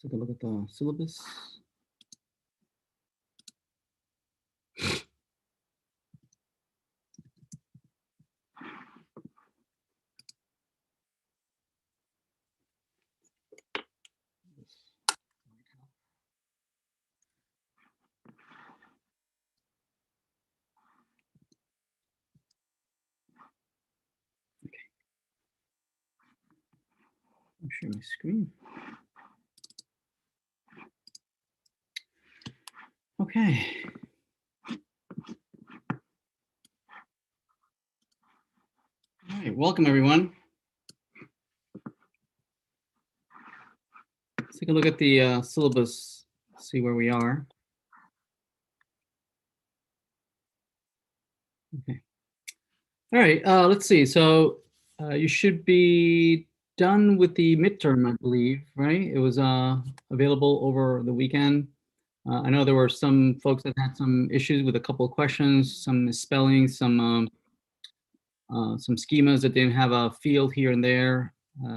take a look at the syllabus. I'll share my screen. Okay. All right, welcome everyone. Let's take a look at the syllabus, see where we are. Okay. All right, let's see. So you should be done with the midterm, I believe, right? It was available over the weekend. I know there were some folks that had some issues with a couple of questions, some misspelling, some schemas that didn't have a field here and there.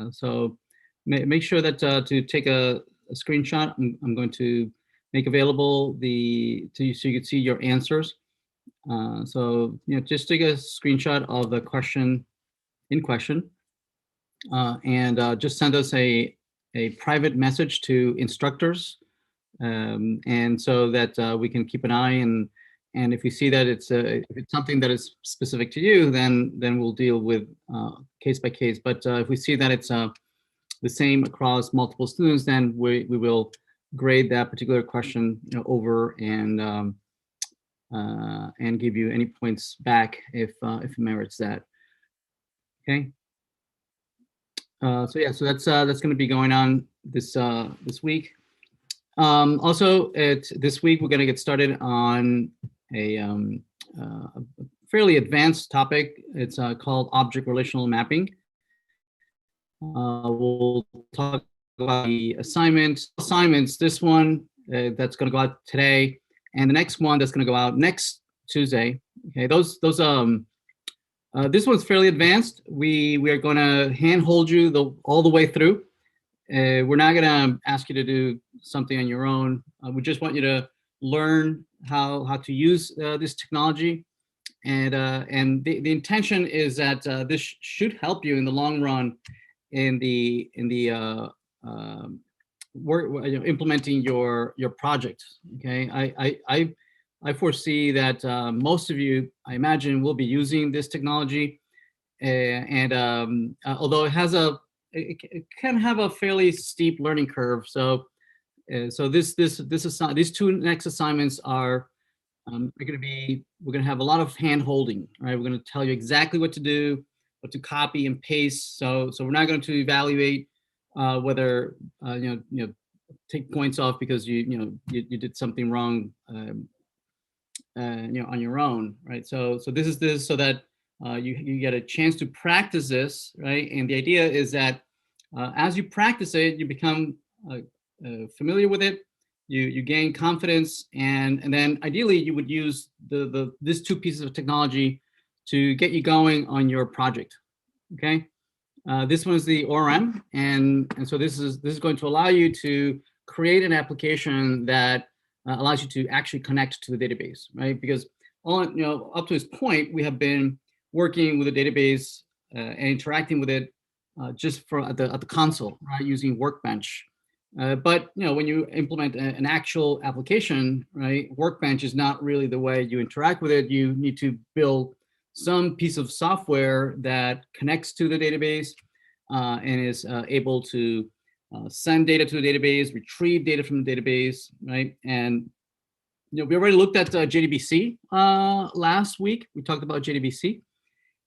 So make sure that to take a screenshot. I'm going to make available so you can see your answers. So just take a screenshot of the question in question, and just send us a private message to instructors, and so that we can keep an eye, and if we see that if it's something that is specific to you, then we'll deal with case by case. But if we see that it's the same across multiple students, then we will grade that particular question over and give you any points back if it merits that. Okay. So yeah, so that's going to be going on this week. Also, this week we're going to get started on a fairly advanced topic. It's called object relational mapping. We'll talk about the assignments. This one that's going to go out today, and the next one that's going to go out next Tuesday. Okay, this one's fairly advanced. We are going to handhold you all the way through. We're not going to ask you to do something on your own. We just want you to learn how to use this technology, and the intention is that this should help you in the long run in the work, implementing your project. Okay, I foresee that most of you, I imagine, will be using this technology, and although it can have a fairly steep learning curve. So these two next assignments are we're going to have a lot of hand holding, right? We're going to tell you exactly what to do, what to copy and paste. So we're not going to evaluate whether take points off because you did something wrong on your own, right? So this is so that you get a chance to practice this, right? And the idea is that as you practice it, you become familiar with it, you gain confidence, and then ideally you would use these two pieces of technology to get you going on your project. Okay, this one is the ORM, and so this is going to allow you to create an application that allows you to actually connect to the database, right? Because up to this point, we have been working with the database and interacting with it just at the console, right, using Workbench. But when you implement an actual application, right, Workbench is not really the way you interact with it. You need to build some piece of software that connects to the database and is able to send data to the database, retrieve data from the database, right? And we already looked at JDBC last week. We talked about JDBC,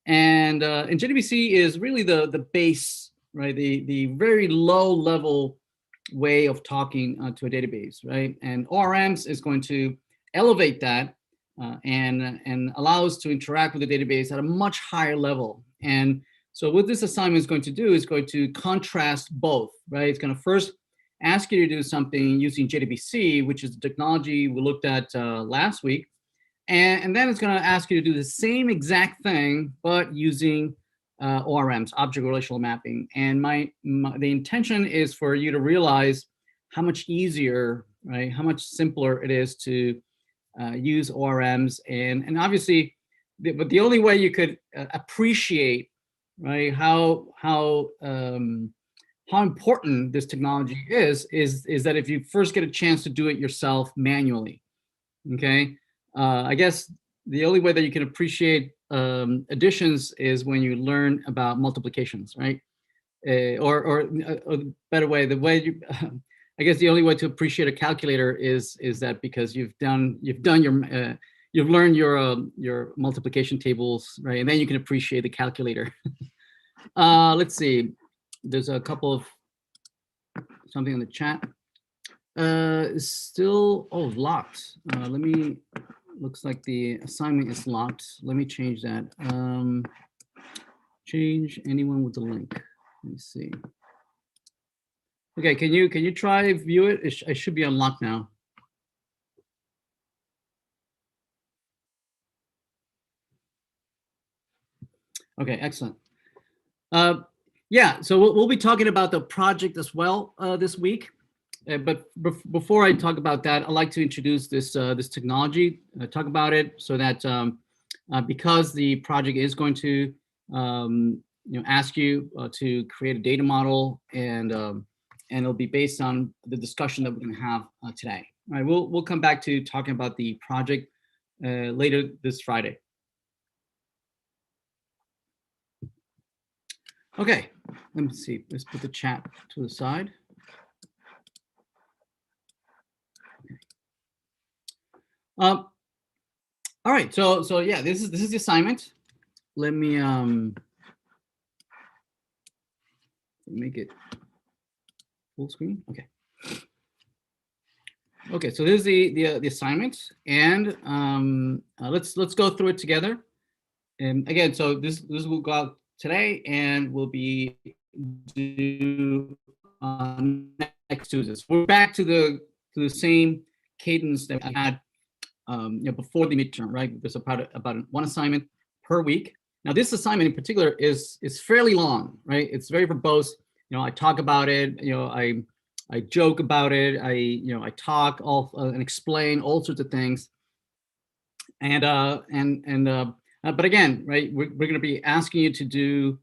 and JDBC is really the base, right? The very low level way of talking to a database, right? And ORMs is going to elevate that and allow us to interact with the database at a much higher level. And so what this assignment is going to do is going to contrast both, right? It's going to first ask you to do something using JDBC, which is the technology we looked at last week. And then it's going to ask you to do the same exact thing, but using ORMs, object relational mapping. And the intention is for you to realize how much easier, right? How much simpler it is to use ORMs, and obviously, but the only way you could appreciate, right, how important this technology is that if you first get a chance to do it yourself manually, okay? I guess the only way that you can appreciate additions is when you learn about multiplications, right? Or a better way, the way you, I guess the only way to appreciate a calculator is that because you've done your you've learned your multiplication tables, right? And then you can appreciate the calculator. Let's see. There's a couple of something in the chat. Still locked. Let me. Looks like the assignment is locked. Let me change that. Change anyone with the link. Let me see. Okay, can you try view it? It should be unlocked now. Okay, excellent. Yeah, so we'll be talking about the project as well this week. But before I talk about that, I'd like to introduce this this technology, talk about it, so that because the project is going to ask you to create a data model, and it'll be based on the discussion that we're going to have today. All right, we'll come back to talking about the project later this Friday. Okay, let me see. Let's put the chat to the side. All right, so yeah, this is the assignment. Let me make it full screen. Okay. Okay, so this is the assignment, and let's go through it together. And again, so this will go out today, and will be due next Tuesday. So we're back to the same cadence that we had before the midterm, right? There's about one assignment per week. Now, this assignment in particular is fairly long, right? It's very verbose. I talk about it. I joke about it. I talk and explain all sorts of things. And but again, right? We're going to be asking you to do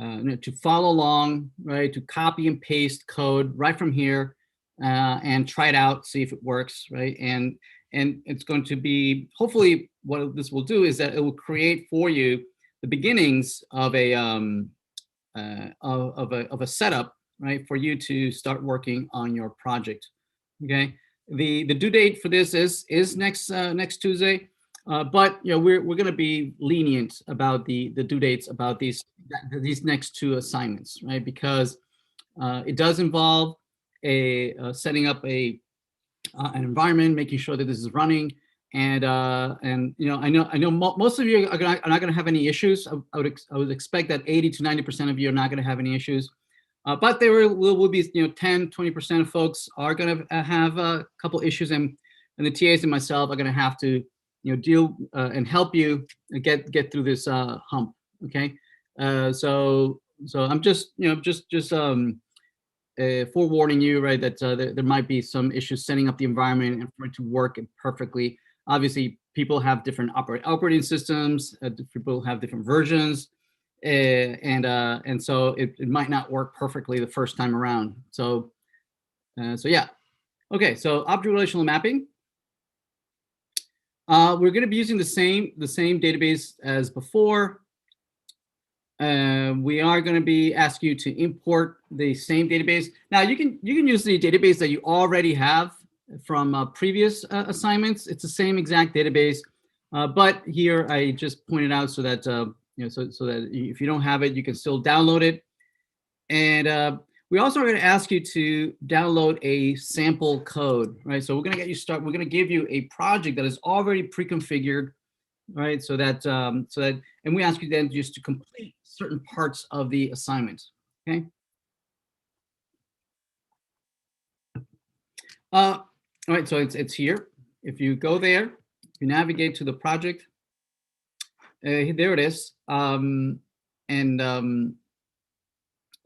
to follow along, right? To copy and paste code right from here and try it out, see if it works, right? And it's going to be, hopefully what this will do is that it will create for you the beginnings of a setup, right, for you to start working on your project. Okay, the due date for this is next Tuesday, but we're going to be lenient about the due dates about these next two assignments, right? Because it does involve setting up an environment, making sure that this is running, and I know most of you are not going to have any issues. I would expect that 80 to 90% of you are not going to have any issues, but there will be 10-20% of folks are going to have a couple issues, and the TAs and myself are going to have to deal and help you get through this hump. Okay, so I'm just forewarning you, right, that there might be some issues setting up the environment and for it to work perfectly. Obviously, people have different operating systems. People have different versions, and so it might not work perfectly the first time around. So yeah. Okay, so object relational mapping. We're going to be using the same database as before. We are going to be asking you to import the same database. Now you can use the database that you already have from previous assignments. It's the same exact database, but here I just pointed out so that so that if you don't have it, you can still download it. And we also are going to ask you to download a sample code, right? So we're going to get you started. We're going to give you a project that is already pre-configured, right? So that and we ask you then just to complete certain parts of the assignment. Okay. All right, so it's here. If you go there, you navigate to the project. There it is.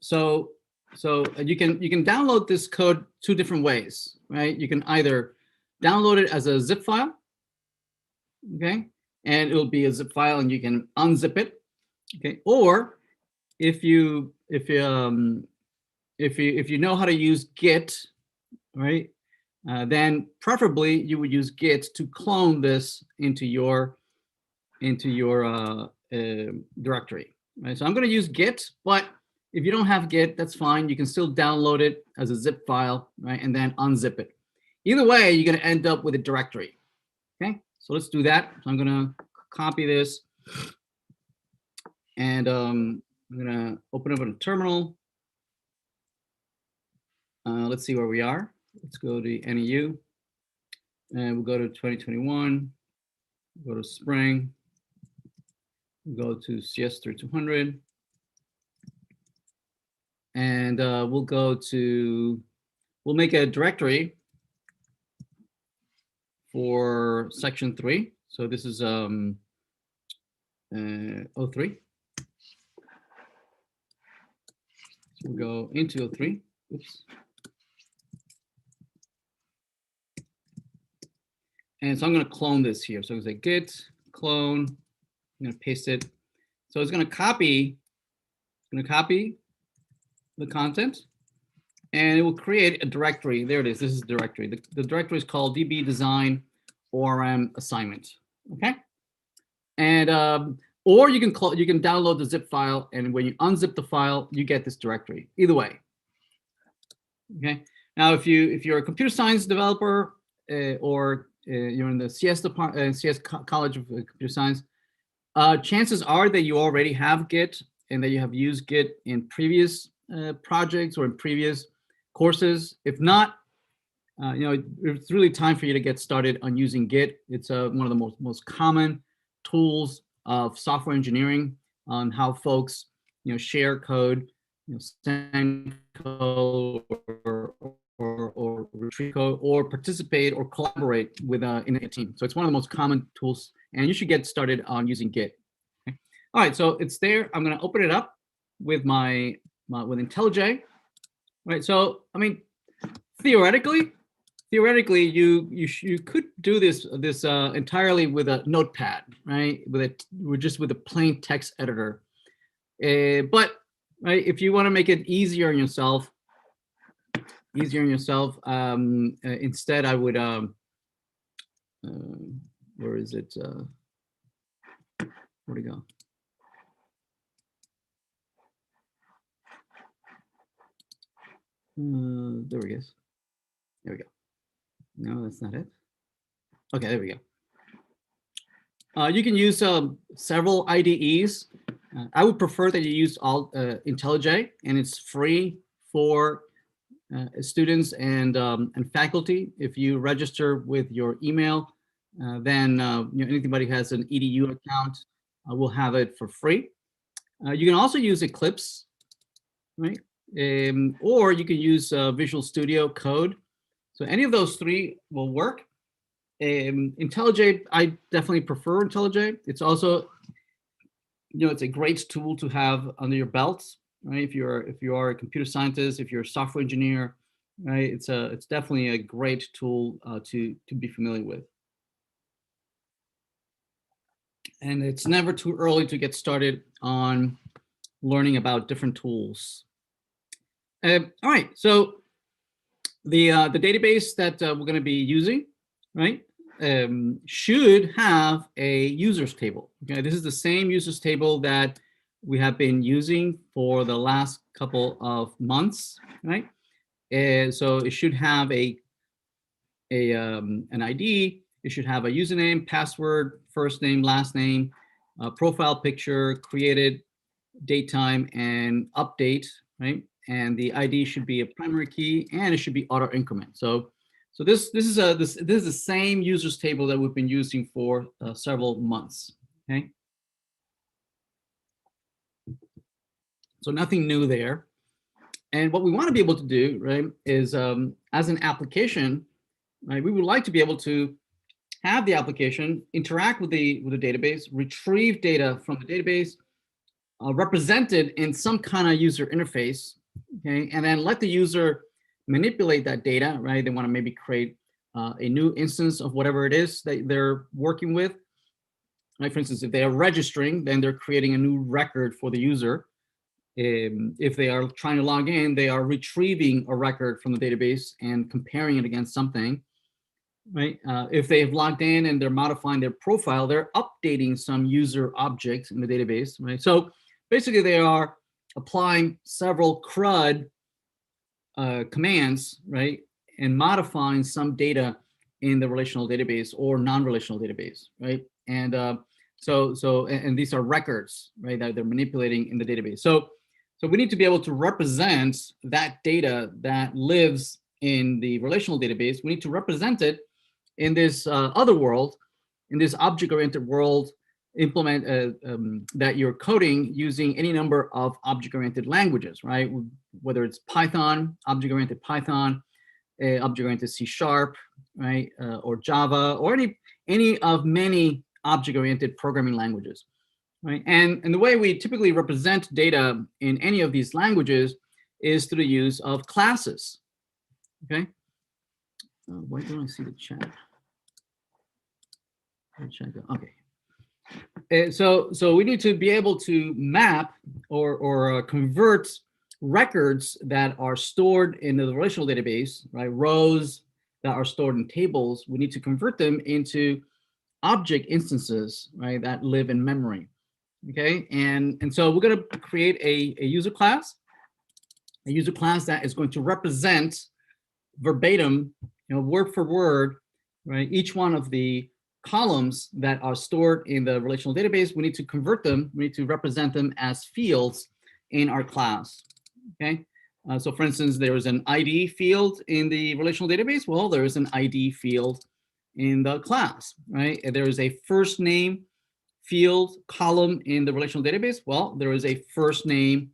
So So you can download this code two different ways, right? You can either download it as a zip file, okay, and it'll be a zip file, and you can unzip it, okay. Or if you know how to use Git, right, then preferably you would use Git to clone this into your directory, right? So I'm going to use Git, but if you don't have Git, that's fine. You can still download it as a zip file, right, and then unzip it. Either way, you're going to end up with a directory. Okay, so let's do that. So I'm going to copy this, and I'm going to open up a terminal. Let's see where we are. Let's go to NEU, and we'll go to 2021. Go to Spring. Go to CS3200, and we'll make a directory for section 3. So this is 03. So we'll go into 03. Oops. And so I'm going to clone this here. So I'm going to say git clone. I'm going to paste it. So it's going to copy the content, and it will create a directory. There it is. This is the directory. The directory is called DB Design ORM Assignment. Okay. And or you can download the zip file, and when you unzip the file, you get this directory. Either way. Okay. Now, if you're a computer science developer or you're in the CS department, CS College of Computer Science, chances are that you already have Git and that you have used Git in previous projects or in previous courses. If not, it's really time for you to get started on using Git. It's one of the most common tools of software engineering on how folks share code, send code, or retrieve code, or participate or collaborate with in a team. So it's one of the most common tools, and you should get started on using Git. Okay. All right, so it's there. I'm going to open it up with with IntelliJ. Right. So I mean, theoretically, you could do this entirely with a notepad, right? With a plain text editor. But right, if you want to make it easier on yourself, instead I would where is it? Where'd it go? There we go. There we go. No, that's not it. Okay, there we go. You can use several IDEs. I would prefer that you use all IntelliJ, and it's free for students and faculty. If you register with your email, then anybody who has an EDU account will have it for free. You can also use Eclipse, right? Or you can use Visual Studio Code. So any of those three will work. IntelliJ, I definitely prefer IntelliJ. It's also, it's a great tool to have under your belts, right? If you are a computer scientist, if you're a software engineer, right? It's definitely a great tool to be familiar with. And it's never too early to get started on learning about different tools. All right, so the database that we're going to be using, right, should have a users table. Okay, this is the same users table that we have been using for the last couple of months, right? So it should have an ID. It should have a username, password, first name, last name, profile picture, created, date, time, and update, right? And the ID should be a primary key, and it should be auto increment. So this is the same users table that we've been using for several months. Okay. So nothing new there. And what we want to be able to do, right, is as an application, right, we would like to be able to have the application interact with the database, retrieve data from the database, represented in some kind of user interface, okay, and then let the user manipulate that data, right? They want to maybe create a new instance of whatever it is that they're working with. Like, for instance, if they are registering, then they're creating a new record for the user. If they are trying to log in, they are retrieving a record from the database and comparing it against something, right? If they've logged in and they're modifying their profile, they're updating some user object in the database, right? So basically, they are applying several CRUD commands, right, and modifying some data in the relational database or non-relational database, right? And and these are records, right, that they're manipulating in the database. So we need to be able to represent that data that lives in the relational database. We need to represent it in this other world, in this object-oriented world, implement that you're coding using any number of object-oriented languages, right? Whether it's Python, object-oriented Python, object-oriented C#, right, or Java, or any of many object-oriented programming languages, right? And the way we typically represent data in any of these languages is through the use of classes, okay? Why don't I see the chat? Okay. So we need to be able to map or convert records that are stored in the relational database, right? Rows that are stored in tables. We need to convert them into object instances, right, that live in memory. Okay, and so we're going to create a user class that is going to represent verbatim, word for word, right, each one of the columns that are stored in the relational database. We need to convert them. We need to represent them as fields in our class. Okay. So for instance, there is an ID field in the relational database. Well, there is an ID field in the class, right? And there is a first name field column in the relational database. Well, there is a first name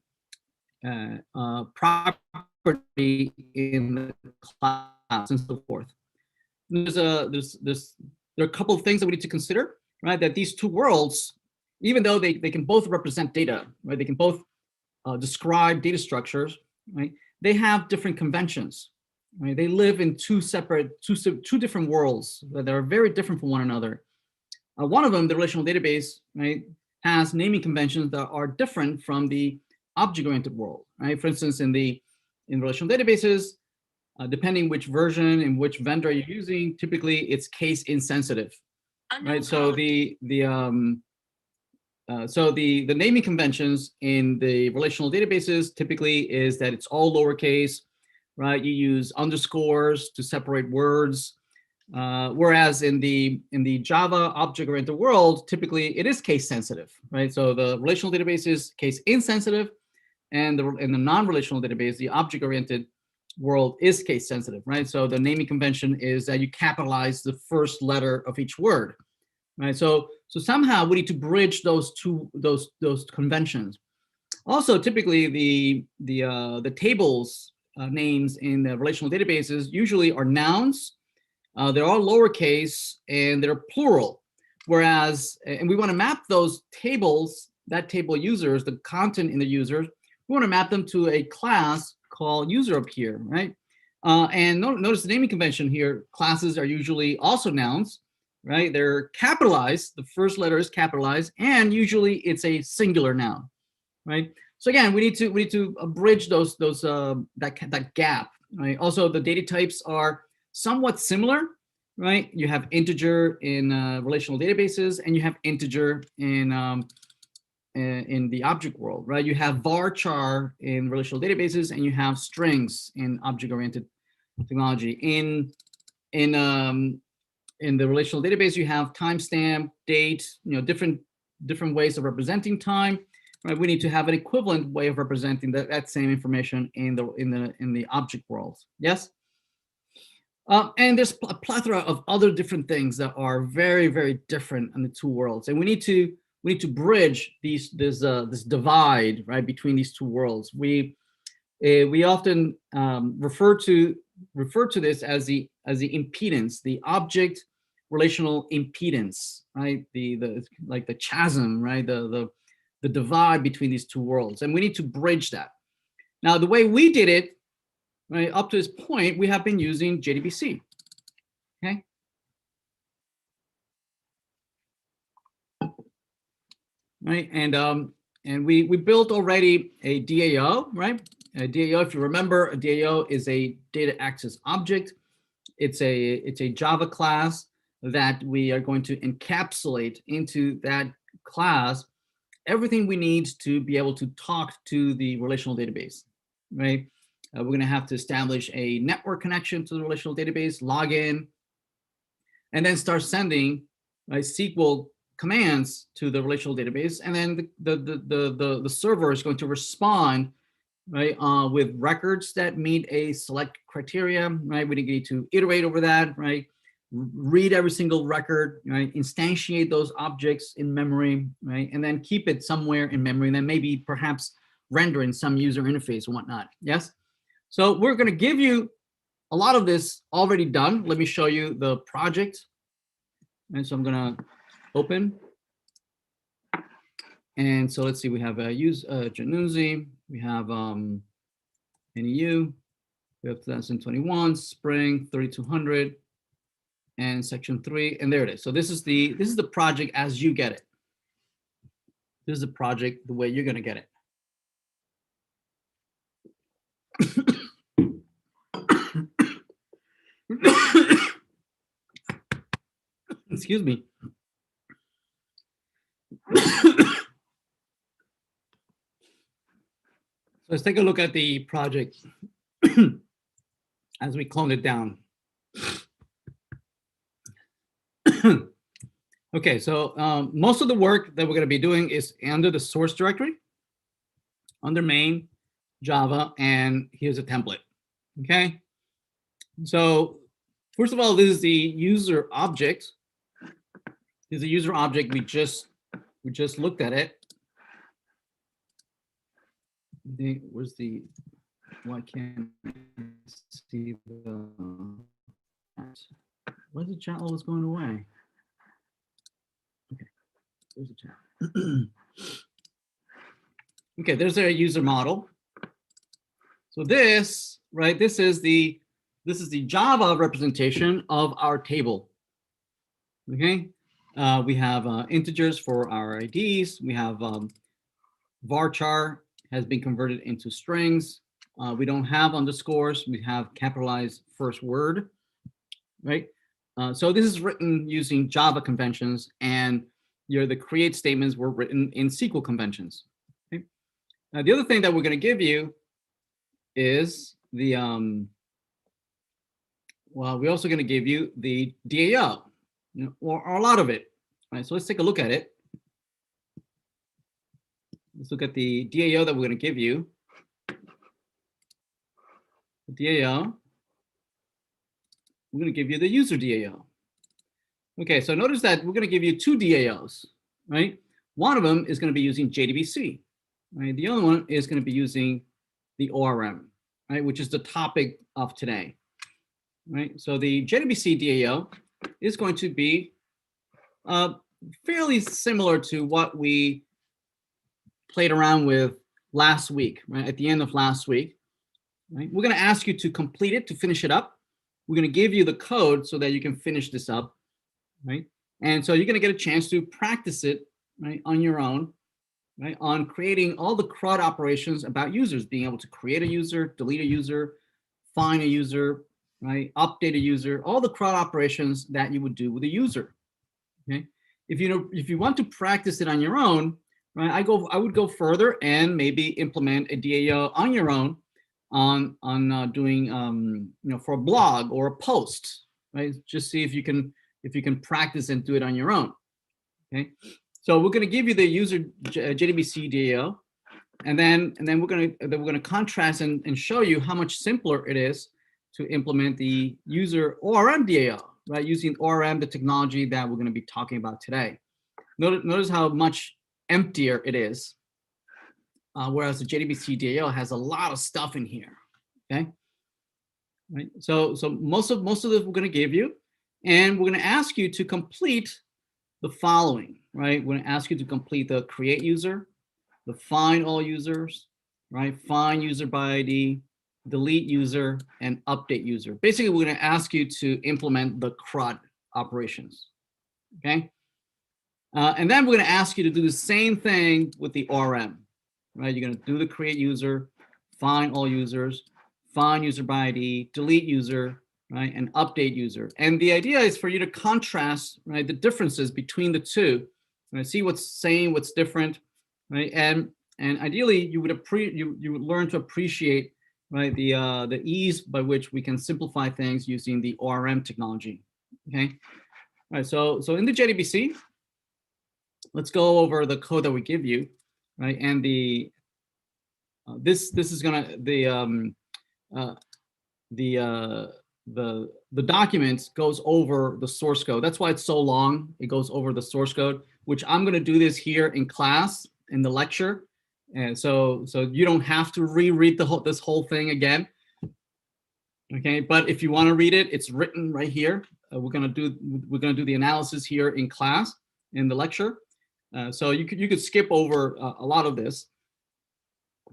property in the class, and so forth. There are a couple of things that we need to consider, right? That these two worlds, even though they can both represent data, right? They can both describe data structures, right? They have different conventions, right? They live in two different worlds that are very different from one another. One of them, the relational database, right, has naming conventions that are different from the object-oriented world, right? For instance, in relational databases, depending which version and which vendor you're using, typically it's case insensitive, right? So the naming conventions in the relational databases typically is that it's all lowercase, right? You use underscores to separate words, whereas in the Java object-oriented world, typically it is case sensitive, right? So the relational database is case insensitive, and in the non-relational database, the object-oriented world is case sensitive, right? So the naming convention is that you capitalize the first letter of each word, right? So somehow we need to bridge those conventions. Also, typically the tables names in the relational databases usually are nouns. They're all lowercase and they're plural. Whereas, and we want to map those tables, that table users, the content in the users, we want to map them to a class called user up here, right? And notice the naming convention here, classes are usually also nouns, right? They're capitalized, the first letter is capitalized, and usually it's a singular noun, right? So again, we need to bridge that gap, right? Also, the data types are somewhat similar, right? You have integer in relational databases, and you have integer in the object world, right? You have varchar in relational databases, and you have strings in object-oriented technology. In the relational database, you have timestamp, date, different ways of representing time. Right? We need to have an equivalent way of representing that same information in the object world. Yes. And there's a plethora of other different things that are very, very different in the two worlds, and we need to bridge this divide, right, between these two worlds. We often refer to this as the impedance, the object relational impedance, right? Like the chasm, right? The divide between these two worlds, and we need to bridge that. Now, the way we did it, right, up to this point, we have been using JDBC. Okay. Right, and we built already a DAO, right? A DAO, if you remember, a DAO is a data access object. It's a Java class that we are going to encapsulate into that class everything we need to be able to talk to the relational database, right? We're going to have to establish a network connection to the relational database, log in, and then start sending, right, SQL commands to the relational database, and then the server is going to respond, right, with records that meet a select criteria, right? We need to iterate over that, right? Read every single record, right? Instantiate those objects in memory, right? And then keep it somewhere in memory, and then maybe perhaps render in some user interface and whatnot. Yes. So we're going to give you a lot of this already done. Let me show you the project. And so I'm going to open. And so let's see, we have Januzzi, we have NEU, we have 2021, Spring 3200, and section 3, and there it is. So this is the project as you get it. This is the project the way you're going to get it. Excuse me. So let's take a look at the project as we clone it down. Okay, so most of the work that we're going to be doing is under the source directory, under main, Java, and here's a template. Okay, so first of all, this is the user object. This is a user object. We just looked at it. Why can't I see the, why is the chat always going away? Okay, there's the chat. Okay, there's a user model. So this, right, this is the Java representation of our table. Okay, we have integers for our IDs. We have varchar has been converted into strings. We don't have underscores. We have capitalized first word, right? So this is written using Java conventions, and the create statements were written in SQL conventions. Okay? Now, the other thing that we're going to give you is the, well, we're also going to give you the DAO, or a lot of it. Right? So let's take a look at it. Let's look at the DAO that we're going to give you. The DAO. We're going to give you the user DAO. Okay, so notice that we're going to give you two DAOs, right? One of them is going to be using JDBC, right? The other one is going to be using the ORM, right? Which is the topic of today, right? So the JDBC DAO is going to be fairly similar to what we played around with last week, right? At the end of last week, right? We're going to ask you to complete it, to finish it up. We're going to give you the code so that you can finish this up, right? And so you're going to get a chance to practice it, right, on your own, right, on creating all the CRUD operations about users, being able to create a user, delete a user, find a user, right, update a user, all the CRUD operations that you would do with a user. Okay, if you want to practice it on your own, right, I would go further and maybe implement a DAO on your own, on doing for a blog or a post, right? Just see if you can practice and do it on your own. Okay, so we're going to give you the user JDBC DAO, and then we're going to contrast and show you how much simpler it is to implement the user ORM DAO, right? Using ORM, the technology that we're going to be talking about today. Notice how much emptier it is. Whereas the JDBC DAO has a lot of stuff in here, okay? Right. So most of this we're going to give you, and we're going to ask you to complete the following, right? We're going to ask you to complete the create user, the find all users, right? Find user by ID, delete user, and update user. Basically, we're going to ask you to implement the CRUD operations, okay? And then we're going to ask you to do the same thing with the ORM, right? You're going to do the create user, find all users, find user by ID, delete user, right, and update user. And the idea is for you to contrast, right, the differences between the two, right? See what's same, what's different, right? And ideally, you would you would learn to appreciate, right, the ease by which we can simplify things using the ORM technology. Okay. All right. So in the JDBC, let's go over the code that we give you, right? And the this is gonna the document goes over the source code. That's why it's so long. It goes over the source code, which I'm gonna do this here in class in the lecture, and so you don't have to reread this whole thing again. Okay, but if you want to read it, it's written right here. We're gonna do the analysis here in class in the lecture. So you could skip over a lot of this.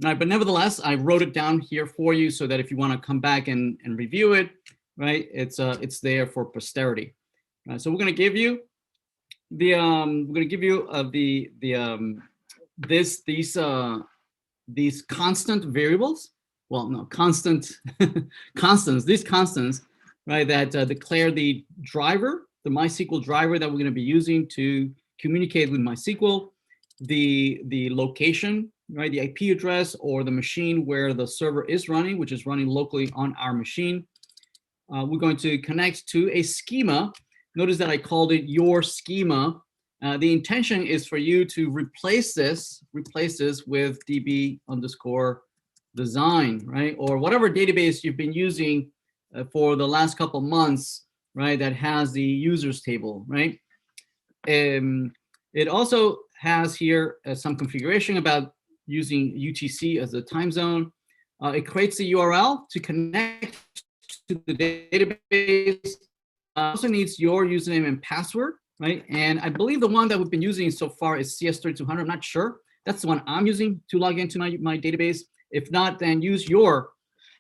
Right, but nevertheless, I wrote it down here for you so that if you want to come back and review it, right, it's there for posterity. So we're going to give you the these constant variables. Well, no, constants, these constants, right, that declare the driver, the MySQL driver that we're going to be using to communicate with MySQL, the location, right, the IP address or the machine where the server is running, which is running locally on our machine. We're going to connect to a schema. Notice that I called it your schema. The intention is for you to replace this with DB_design, right, or whatever database you've been using for the last couple months, right, that has the users table, right. It also has here some configuration about using UTC as a time zone. It creates the URL to connect to the database. Also needs your username and password, right? And I believe the one that we've been using so far is CS3200. I'm not sure. That's the one I'm using to log into my database. If not, then use your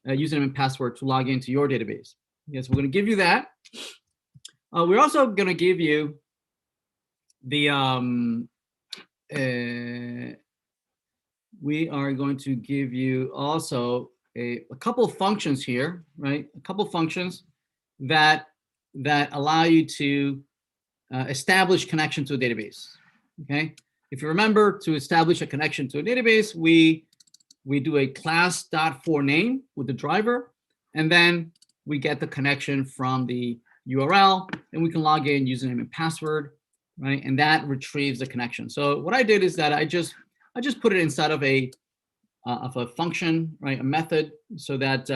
username and password to log into your database. Yes, we're going to give you that. We're also going to give you the we are going to give you also a couple of functions here, right? A couple of functions that allow you to establish connection to a database. Okay, if you remember, to establish a connection to a database, we do a class.forName with the driver, and then we get the connection from the URL, and we can log in username and password, right? And that retrieves the connection. So what I did is that I just put it inside of a function, right? A method, so that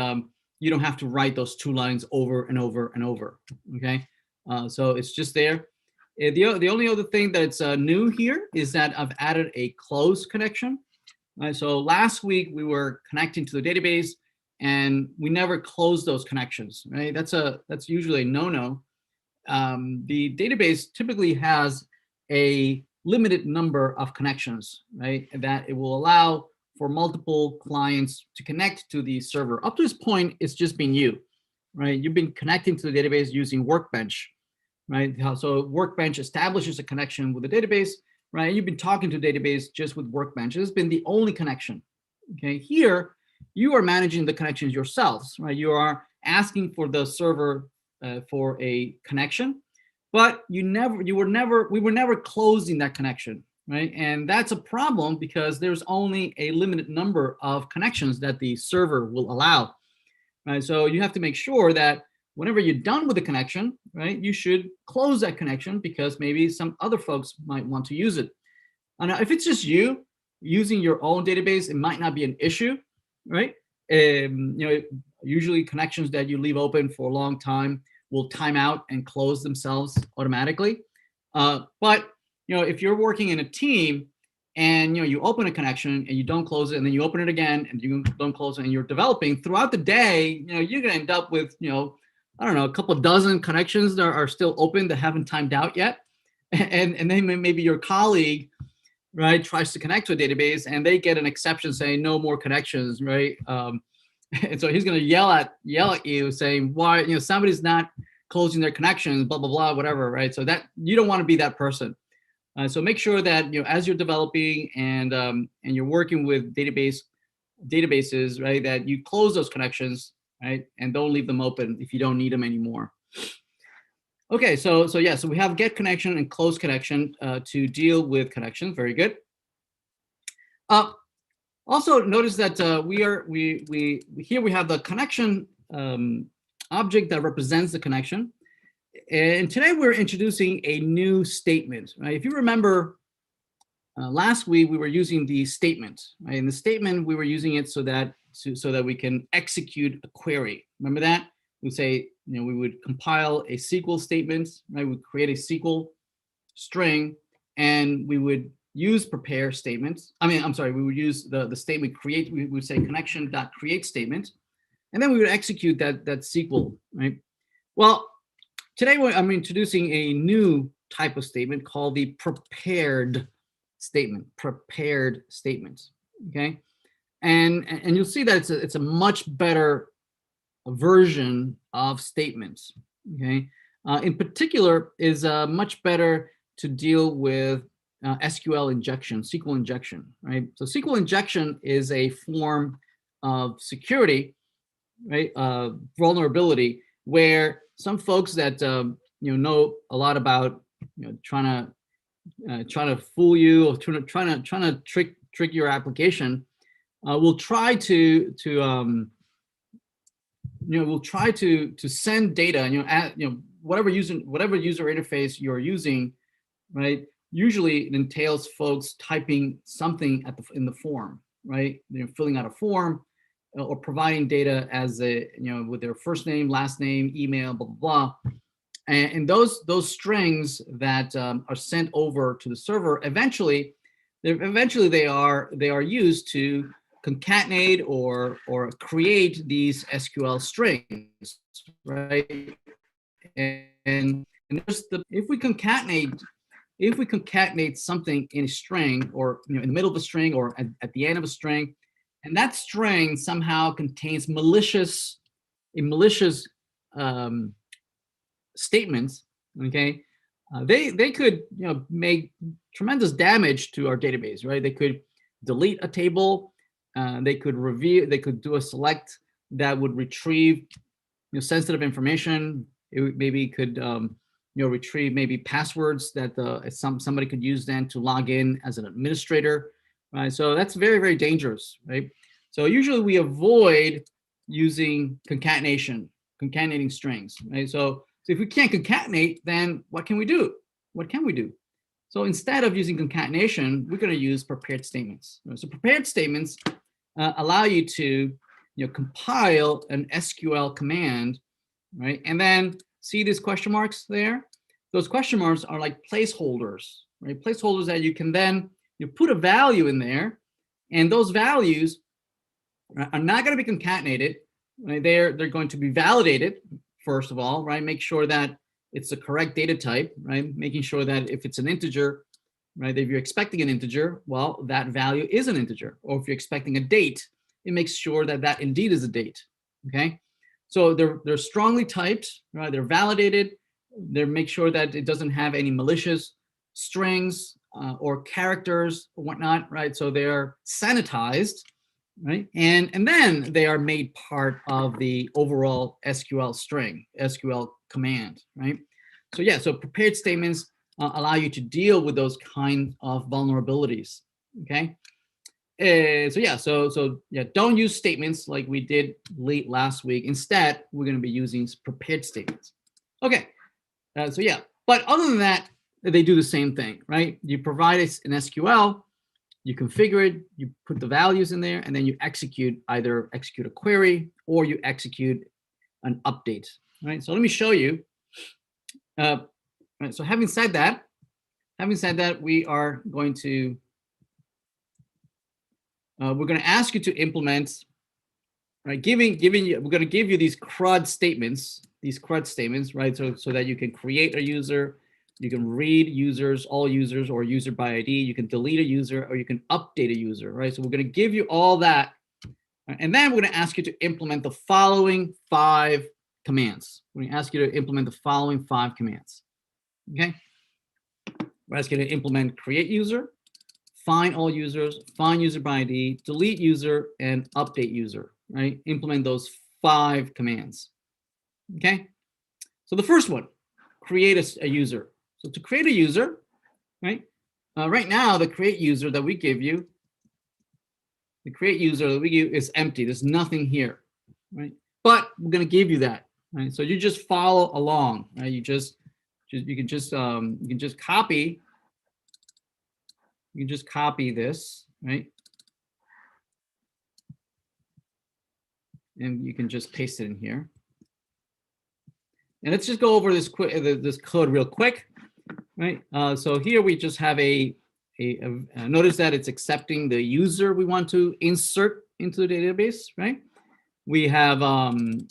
you don't have to write those two lines over and over and over. Okay, so it's just there. The only other thing that's new here is that I've added a close connection. Right, so last week we were connecting to the database, and we never closed those connections. Right, that's usually a no-no. The database typically has a limited number of connections, right, that it will allow for multiple clients to connect to the server. Up to this point, it's just been you, right? You've been connecting to the database using Workbench, right? So Workbench establishes a connection with the database, right? You've been talking to the database just with Workbench. This has been the only connection. Okay, here you are managing the connections yourselves, right? You are asking for the server for a connection, but we were never closing that connection, right? And that's a problem because there's only a limited number of connections that the server will allow, right? So you have to make sure that whenever you're done with the connection, right, you should close that connection because maybe some other folks might want to use it. And if it's just you using your own database, it might not be an issue, right? Usually connections that you leave open for a long time will time out and close themselves automatically. But if you're working in a team and you open a connection and you don't close it, and then you open it again and you don't close it, and you're developing throughout the day, you're gonna end up with I don't know, a couple dozen connections that are still open that haven't timed out yet, and then maybe your colleague right, tries to connect to a database and they get an exception saying no more connections, right? And so he's going to yell at you saying, why, somebody's not closing their connections, blah, blah, blah, whatever, right? So that you don't want to be that person. So make sure that, as you're developing and you're working with databases, right, that you close those connections, right, and don't leave them open if you don't need them anymore. Okay, so yeah, so we have get connection and close connection to deal with connections. Very good. Also notice that here we have the connection object that represents the connection. And today we're introducing a new statement, right? If you remember, last week we were using the statement, right? In the statement we were using it so that we can execute a query. Remember that? We say, we would compile a SQL statement, right? We'd create a SQL string, and we would use prepare statements. We would use the statement create. We would say connection.create statement, and then we would execute that SQL, right? Well, today I'm introducing a new type of statement called the prepared statement. Prepared statements. Okay, and you'll see that it's a much better version of statements. Okay, in particular, is much better to deal with SQL injection, SQL injection, right? So SQL injection is a form of security, right? Vulnerability, where some folks that know a lot about trying to fool you or trying to trick your application will try to send data, whatever user interface you're using, right? Usually it entails folks typing something in the form, right? Filling out a form or providing data as with their first name, last name, email, blah, blah, blah. And those strings that are sent over to the server, eventually they are used to concatenate or create these SQL strings, right? And if we concatenate something in a string, or in the middle of a string, or at the end of a string, and that string somehow contains malicious statements, okay, they could make tremendous damage to our database, right? They could delete a table, they could do a select that would retrieve sensitive information. It maybe could retrieve maybe passwords that somebody could use then to log in as an administrator, right? So that's very, very dangerous, right? So usually we avoid using concatenating strings, right? So if we can't concatenate, then what can we do? So instead of using concatenation, we're going to use prepared statements. So prepared statements allow you to compile an SQL command, right? And then see these question marks there? Those question marks are like placeholders, right? Placeholders that you can then put a value in there, and those values are not going to be concatenated, right? They're going to be validated first of all, right? Make sure that it's the correct data type, right? Making sure that if it's an integer, right? If you're expecting an integer, well, that value is an integer. Or if you're expecting a date, it makes sure that that indeed is a date. Okay, so they're strongly typed, right? They're validated. They make sure that it doesn't have any malicious strings or characters or whatnot, right? So they are sanitized, right? And then they are made part of the overall SQL string, SQL command, right? So yeah, so prepared statements allow you to deal with those kind of vulnerabilities. Okay. So yeah, don't use statements like we did late last week. Instead, we're going to be using prepared statements. Okay. So yeah, but other than that, they do the same thing, right? You provide an SQL, you configure it, you put the values in there, and then you either execute a query or you execute an update, right? So let me show you. Right, so having said that, we are going to we're going to ask you to implement, right? We're going to give you these CRUD statements, right? So that you can create a user, You can read users, all users, or user by ID. You can delete a user, or you can update a user, right? So we're going to give you all that. And then we're going to ask you to implement the following 5 commands. We're going to ask you to implement the following 5 commands. Okay? We're asking you to implement create user, find all users, find user by ID, delete user, and update user, right? Implement those 5 commands. Okay? So the first one, create a user. So to create a user, right? Right now, the create user that we give you, is empty. There's nothing here, right? But we're going to give you that, right? So you just follow along, right? You can just copy. You can just copy this, right? And you can just paste it in here. And let's just go over this code real quick, right? So here we just have notice that it's accepting the user we want to insert into the database, right? We have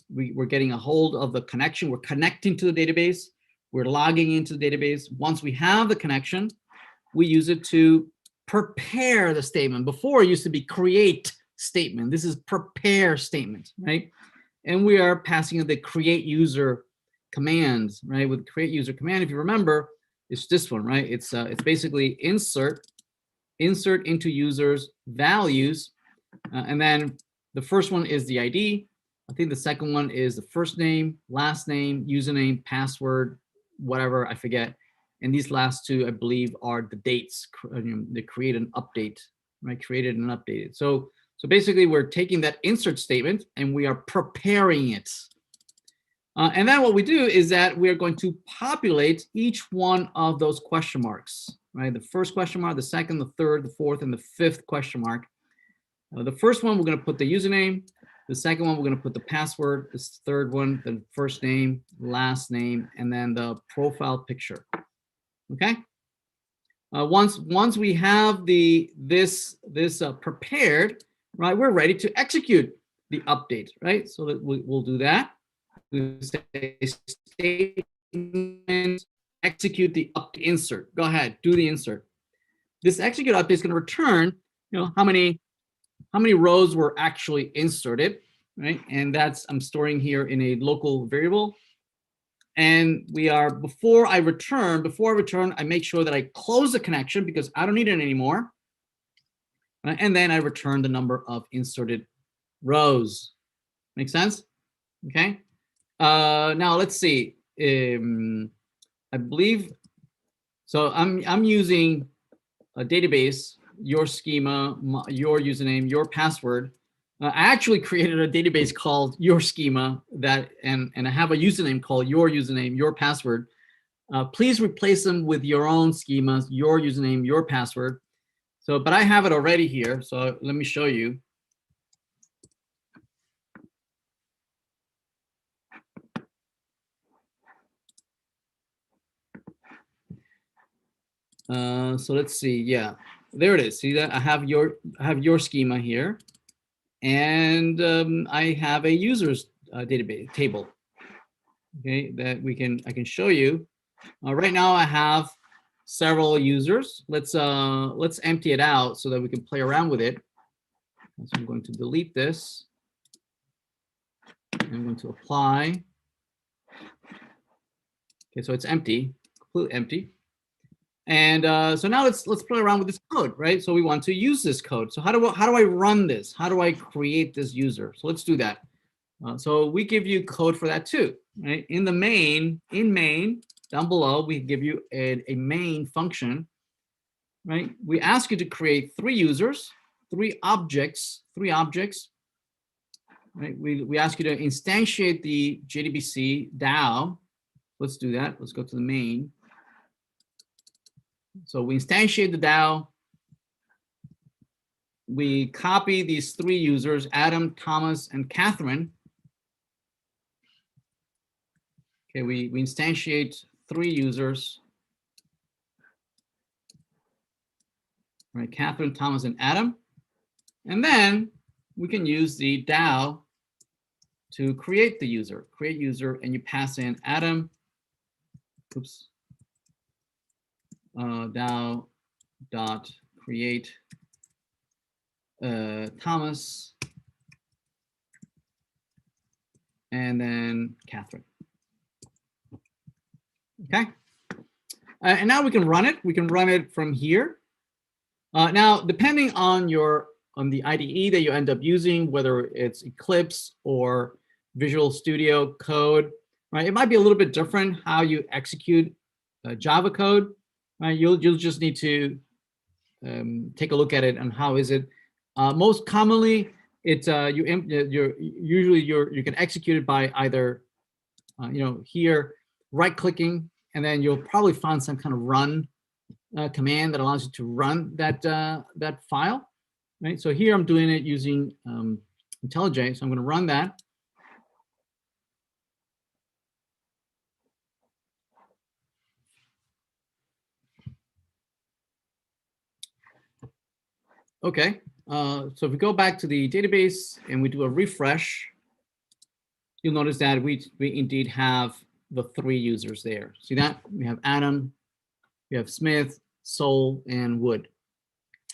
we're getting a hold of the connection. We're connecting to the database. We're logging into the database. Once we have the connection, we use it to prepare the statement. Before it used to be create statement. This is prepare statement, right? And we are passing the create user commands, right? With create user command, if you remember, it's this one, right? It's basically insert into users values, and then the first one is the ID. I think the second one is the first name, last name, username, password, whatever, I forget. And these last 2, I believe, are the dates. They create an update, right? Created and updated. So basically, we're taking that insert statement and we are preparing it. And then what we do is that we are going to populate each one of those question marks, right? The first question mark, the second, the third, the fourth, and the 5th question mark. The first one, we're going to put the username. The second one, we're going to put the password. This third one, the first name, last name, and then the profile picture. Okay. Once we have this prepared, right, we're ready to execute the update, right? So that we'll do that. We say statement, execute the insert. Go ahead, do the insert. This execute update is going to return, how many rows were actually inserted, right? And that's I'm storing here in a local variable. And before I return, I make sure that I close the connection because I don't need it anymore. Right? And then I return the number of inserted rows. Make sense? Okay. Now let's see. I believe so. I'm using a database, your schema, your username, your password. I actually created a database called your schema and I have a username called your username, your password. Please replace them with your own schemas, your username, your password. So, but I have it already here. So let me show you. So let's see. Yeah, there it is. See that I have your schema here, and I have a users database table. Okay, that I can show you. Right now I have several users. Let's empty it out so that we can play around with it. So I'm going to delete this. I'm going to apply. Okay, so it's empty, completely empty. And so now let's play around with this code, right? So we want to use this code. So how do I run this? How do I create this user? So let's do that. So we give you code for that too, right? In main down below, we give you a main function, right? We ask you to create 3 users, 3 objects, right? We ask you to instantiate the JDBC DAO. Let's do that. Let's go to the main. So we instantiate the DAO. We copy these 3 users, Adam, Thomas, and Catherine. Okay, we instantiate 3 users. Right, Catherine, Thomas, and Adam. And then we can use the DAO to create the user. Create user, and you pass in Adam. Oops. DAO dot create Thomas, and then Catherine. Okay. And now we can run it. We can run it from here. Now, depending on the IDE that you end up using, whether it's Eclipse or Visual Studio Code, right? It might be a little bit different how you execute Java code, right? You'll just need to take a look at it and how is it. Most commonly, it's you can execute it by either here right-clicking, and then you'll probably find some kind of run command that allows you to run that that file, right? So here I'm doing it using IntelliJ, so I'm going to run that. Okay, so if we go back to the database and we do a refresh, you'll notice that we indeed have the 3 users there. See that? We have Adam, we have Smith, Soul, and Wood.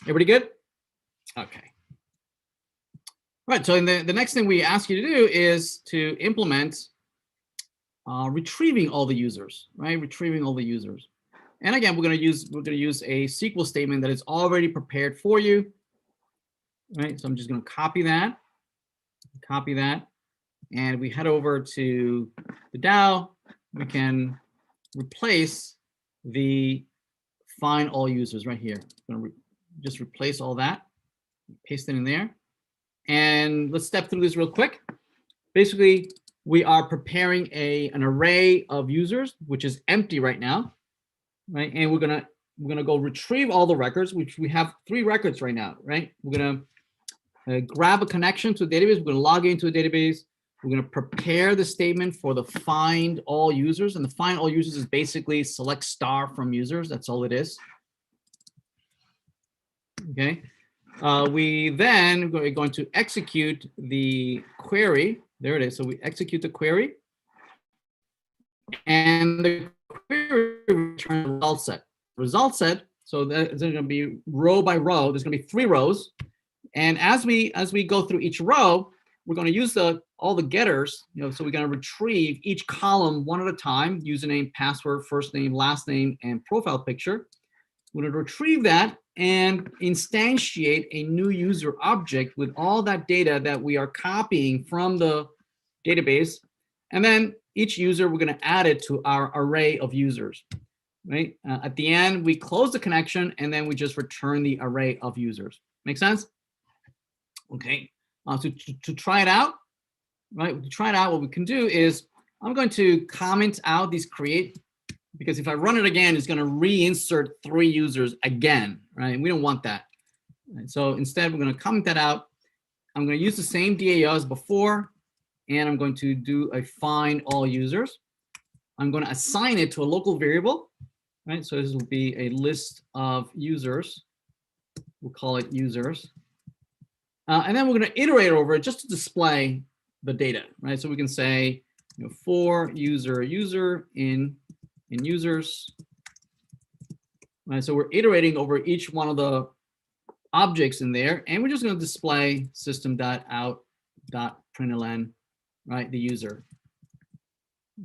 Everybody good? Okay. Right, so the next thing we ask you to do is to implement retrieving all the users, right? Retrieving all the users. And again, we're gonna use a SQL statement that is already prepared for you, right? So I'm just gonna copy that, and we head over to the DAO. We can replace the find all users right here. I'm gonna just replace all that, paste it in there. And let's step through this real quick. Basically, we are preparing an array of users, which is empty right now, right? And we're gonna go retrieve all the records, which we have 3 records right now, right? We're gonna grab a connection to a database. We're gonna log into a database. We're gonna prepare the statement for the find all users, and the find all users is basically select star from users. That's all it is. Okay. We then are going to execute the query. There it is. So we execute the query, and the query returns a result set. Result set. So there's going to be row by row. There's going to be 3 rows, and as we go through each row, we're going to use all the getters. So we're going to retrieve each column one at a time: username, password, first name, last name, and profile picture. We're going to retrieve that and instantiate a new user object with all that data that we are copying from the database. And then each user, we're going to add it to our array of users, right? At the end, we close the connection, and then we just return the array of users. Make sense? Okay. To try it out, right? To try it out, what we can do is I'm going to comment out these create, because if I run it again, it's going to reinsert 3 users again, right? And we don't want that. Right? So instead, we're going to comment that out. I'm going to use the same DAO as before, and I'm going to do a find all users. I'm going to assign it to a local variable, right? So this will be a list of users. We'll call it users. And then we're going to iterate over it just to display the data, right? So we can say, for user in users, right? So we're iterating over each one of the objects in there, and we're just going to display system.out.println, right? The user.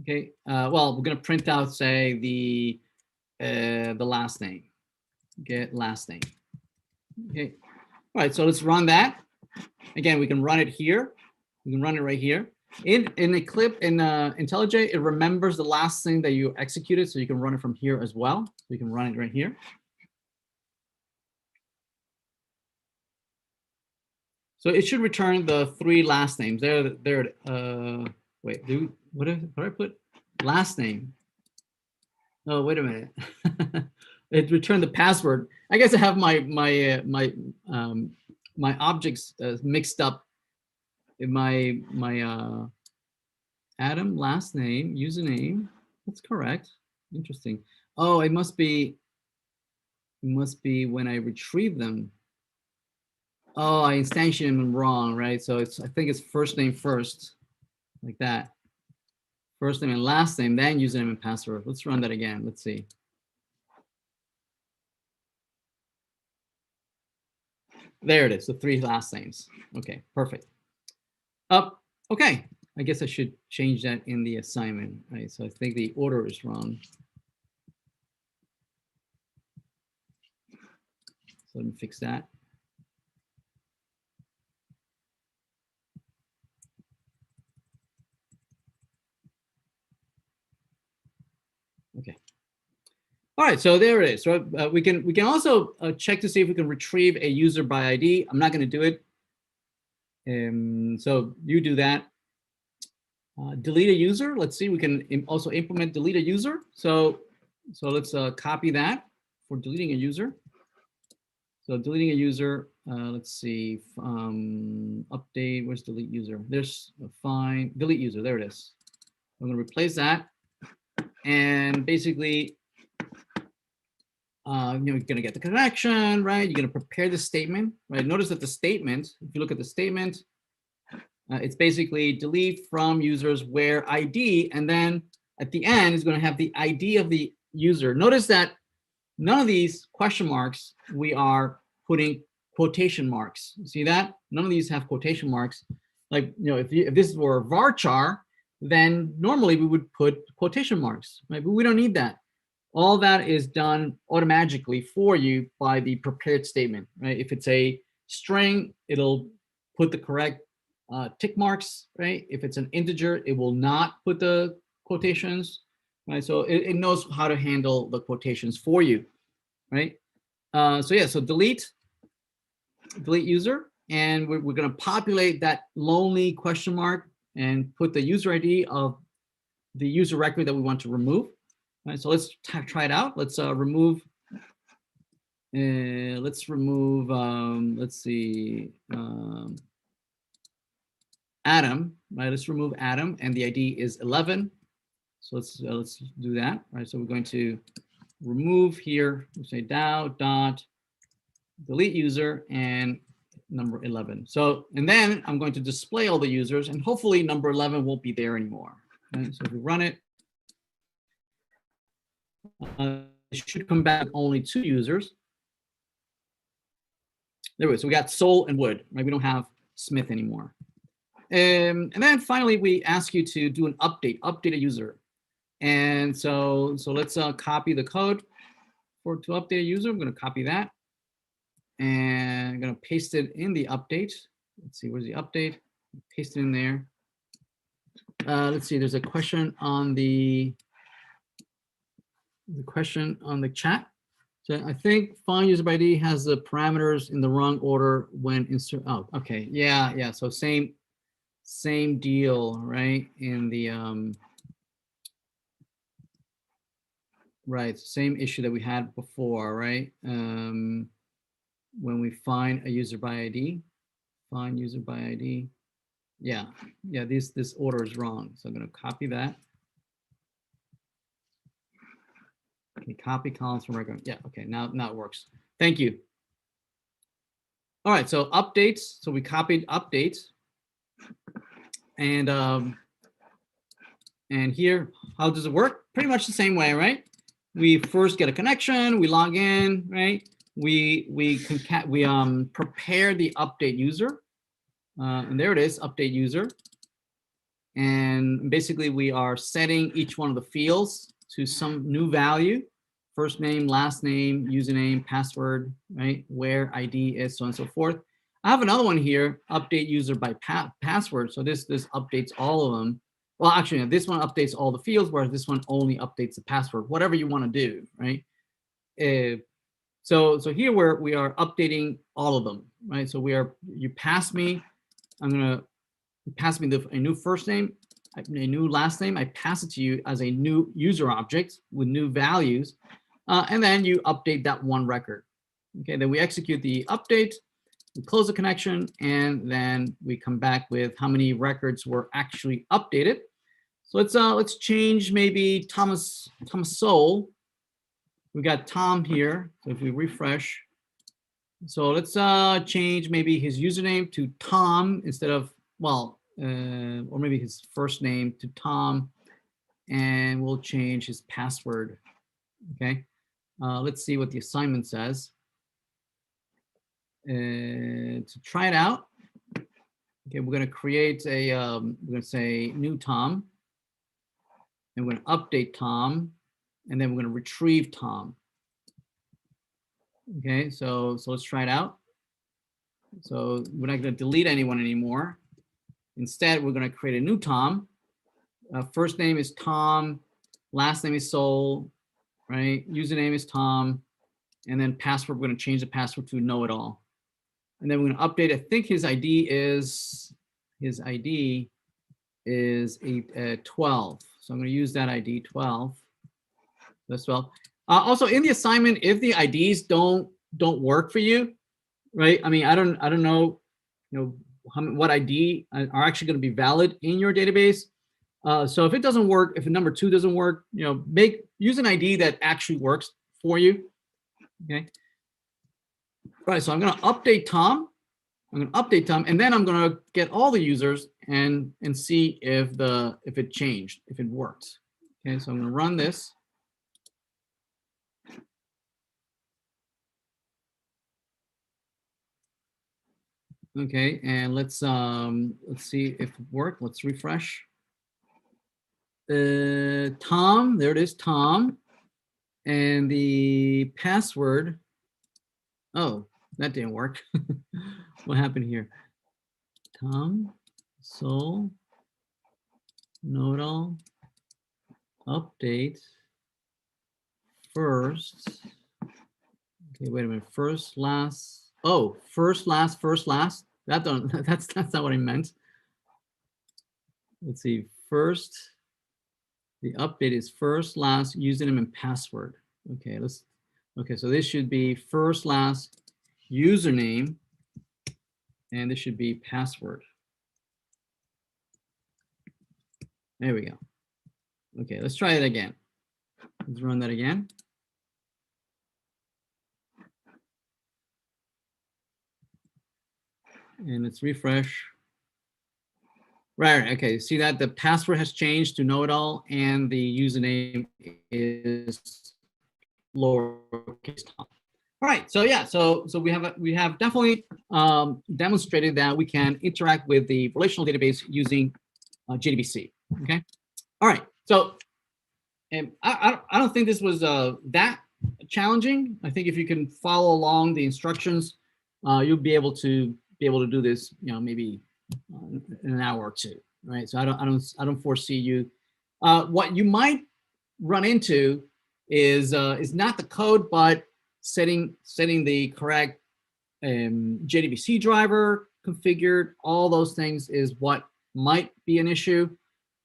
Okay. Well, we're going to print out, say, the last name. Get last name. Okay. All right. So let's run that. Again, we can run it here. We can run it right here. In Eclipse, in IntelliJ, it remembers the last thing that you executed, so you can run it from here as well. So you can run it right here. So it should return the 3 last names. There. Wait, what did I put? Last name. Oh, wait a minute. It returned the password. I guess I have my objects mixed up. In my Adam last name, username. That's correct. Interesting. Oh, it must be when I retrieve them. Oh, I instantiated them wrong, right? So I think it's first name first, like that. First name and last name, then username and password. Let's run that again. Let's see. There it is, the 3 last names. Okay, perfect. Okay, I guess I should change that in the assignment, right? So I think the order is wrong. So let me fix that. Okay. All right, so there it is. So we can also check to see if we can retrieve a user by ID. I'm not going to do it. So you do that. Delete a user. Let's see. We can also implement delete a user. So let's copy that for deleting a user. So deleting a user. Let's see. Update. Where's delete user? There's find delete user. There it is. I'm going to replace that. And basically, you're going to get the connection, right? You're going to prepare the statement, right? Notice that the statement, if you look at the statement, it's basically delete from users where ID, and then at the end is going to have the ID of the user. Notice that none of these question marks, we are putting quotation marks. See that? None of these have quotation marks. Like, if this were varchar, then normally we would put quotation marks, right? But we don't need that. All that is done automatically for you by the prepared statement, right? If it's a string, it'll put the correct tick marks, right? If it's an integer, it will not put the quotations, right? So it knows how to handle the quotations for you, right? So yeah, so delete user, and we're going to populate that lonely question mark and put the user ID of the user record that we want to remove. Right, so let's try it out. Let's remove. Let's see, Adam. Right, let's remove Adam, and the ID is 11. So let's do that. Right, so we're going to remove here. We say dot delete user and number 11. So, and then I'm going to display all the users, and hopefully number 11 won't be there anymore. Right, so if we run it. It should come back with only 2 users. There we go. So we got Soul and Wood, right? We don't have Smith anymore. And then finally, we ask you to do an update a user. And so let's copy the code to update a user. I'm going to copy that. And I'm going to paste it in the update. Let's see, where's the update? Paste it in there. Let's see, there's a question on the chat. So I think find user by ID has the parameters in the wrong order when insert. Oh, okay, yeah. So same deal, right? In the right, same issue that we had before, right? When we find a user by ID, find user by ID. Yeah. This order is wrong, so I'm going to copy that. Okay, copy columns from record. Yeah, okay, now it works. Thank you. All right, so updates. So we copied updates. And here, how does it work? Pretty much the same way, right? We first get a connection, we log in, right? We prepare the update user. And there it is, update user. And basically we are setting each one of the fields to some new value: first name, last name, username, password, right? Where ID is, so on and so forth. I have another one here, update user by password. So this updates all of them. Well, actually, this one updates all the fields, whereas this one only updates the password, whatever you want to do, right? So here we are updating all of them, right? So you pass me, I'm going to pass me a new first name, a new last name. I pass it to you as a new user object with new values, and then you update that one record. Okay, then we execute the update, we close the connection, and then we come back with how many records were actually updated. So let's change maybe Thomas Soul. We got Tom here. So if we refresh, so let's change maybe his username to Tom instead of, well, or maybe his first name to Tom, and we'll change his password. Okay, let's see what the assignment says. to try it out, okay, we're going to create a, we're going to say new Tom, and we're going to update Tom, and then we're going to retrieve Tom. Okay, so let's try it out. So we're not going to delete anyone anymore. Instead, we're going to create a new Tom. First name is Tom, last name is Sol, right? Username is Tom, and then password, we're going to change the password to know-it-all. And then we're going to update. I think his ID is 12. So I'm going to use that ID 12. That's 12. Also, in the assignment, if the IDs don't work for you, right? I mean, I don't know, what ID are actually going to be valid in your database. So if it doesn't work, if a number 2 doesn't work, use an ID that actually works for you. Okay. All right. So I'm going to update Tom. And then I'm going to get all the users and see if it changed, if it worked. Okay. So I'm going to run this. Okay, and let's see if it worked. Let's refresh. Tom, there it is, Tom, and the password. Oh, that didn't work. What happened here? Tom, Sol, know-it-all, update, first. Okay, wait a minute. First, last. Oh, first, last. That's not what I meant. Let's see. First, the update is first, last, username and password. Okay, so this should be first, last, username, and this should be password. There we go. Okay, let's try it again. Let's run that again. And let's refresh. Right, okay, see that the password has changed to know-it-all and the username is lowercase Tom. All right, so yeah, so we have definitely demonstrated that we can interact with the relational database using JDBC. Okay, all right, so and I don't think this was that challenging. I think if you can follow along the instructions, you'll be able to do this, maybe in an hour or two, right? So I don't foresee you. What you might run into is not the code, but setting the correct JDBC driver configured. All those things is what might be an issue.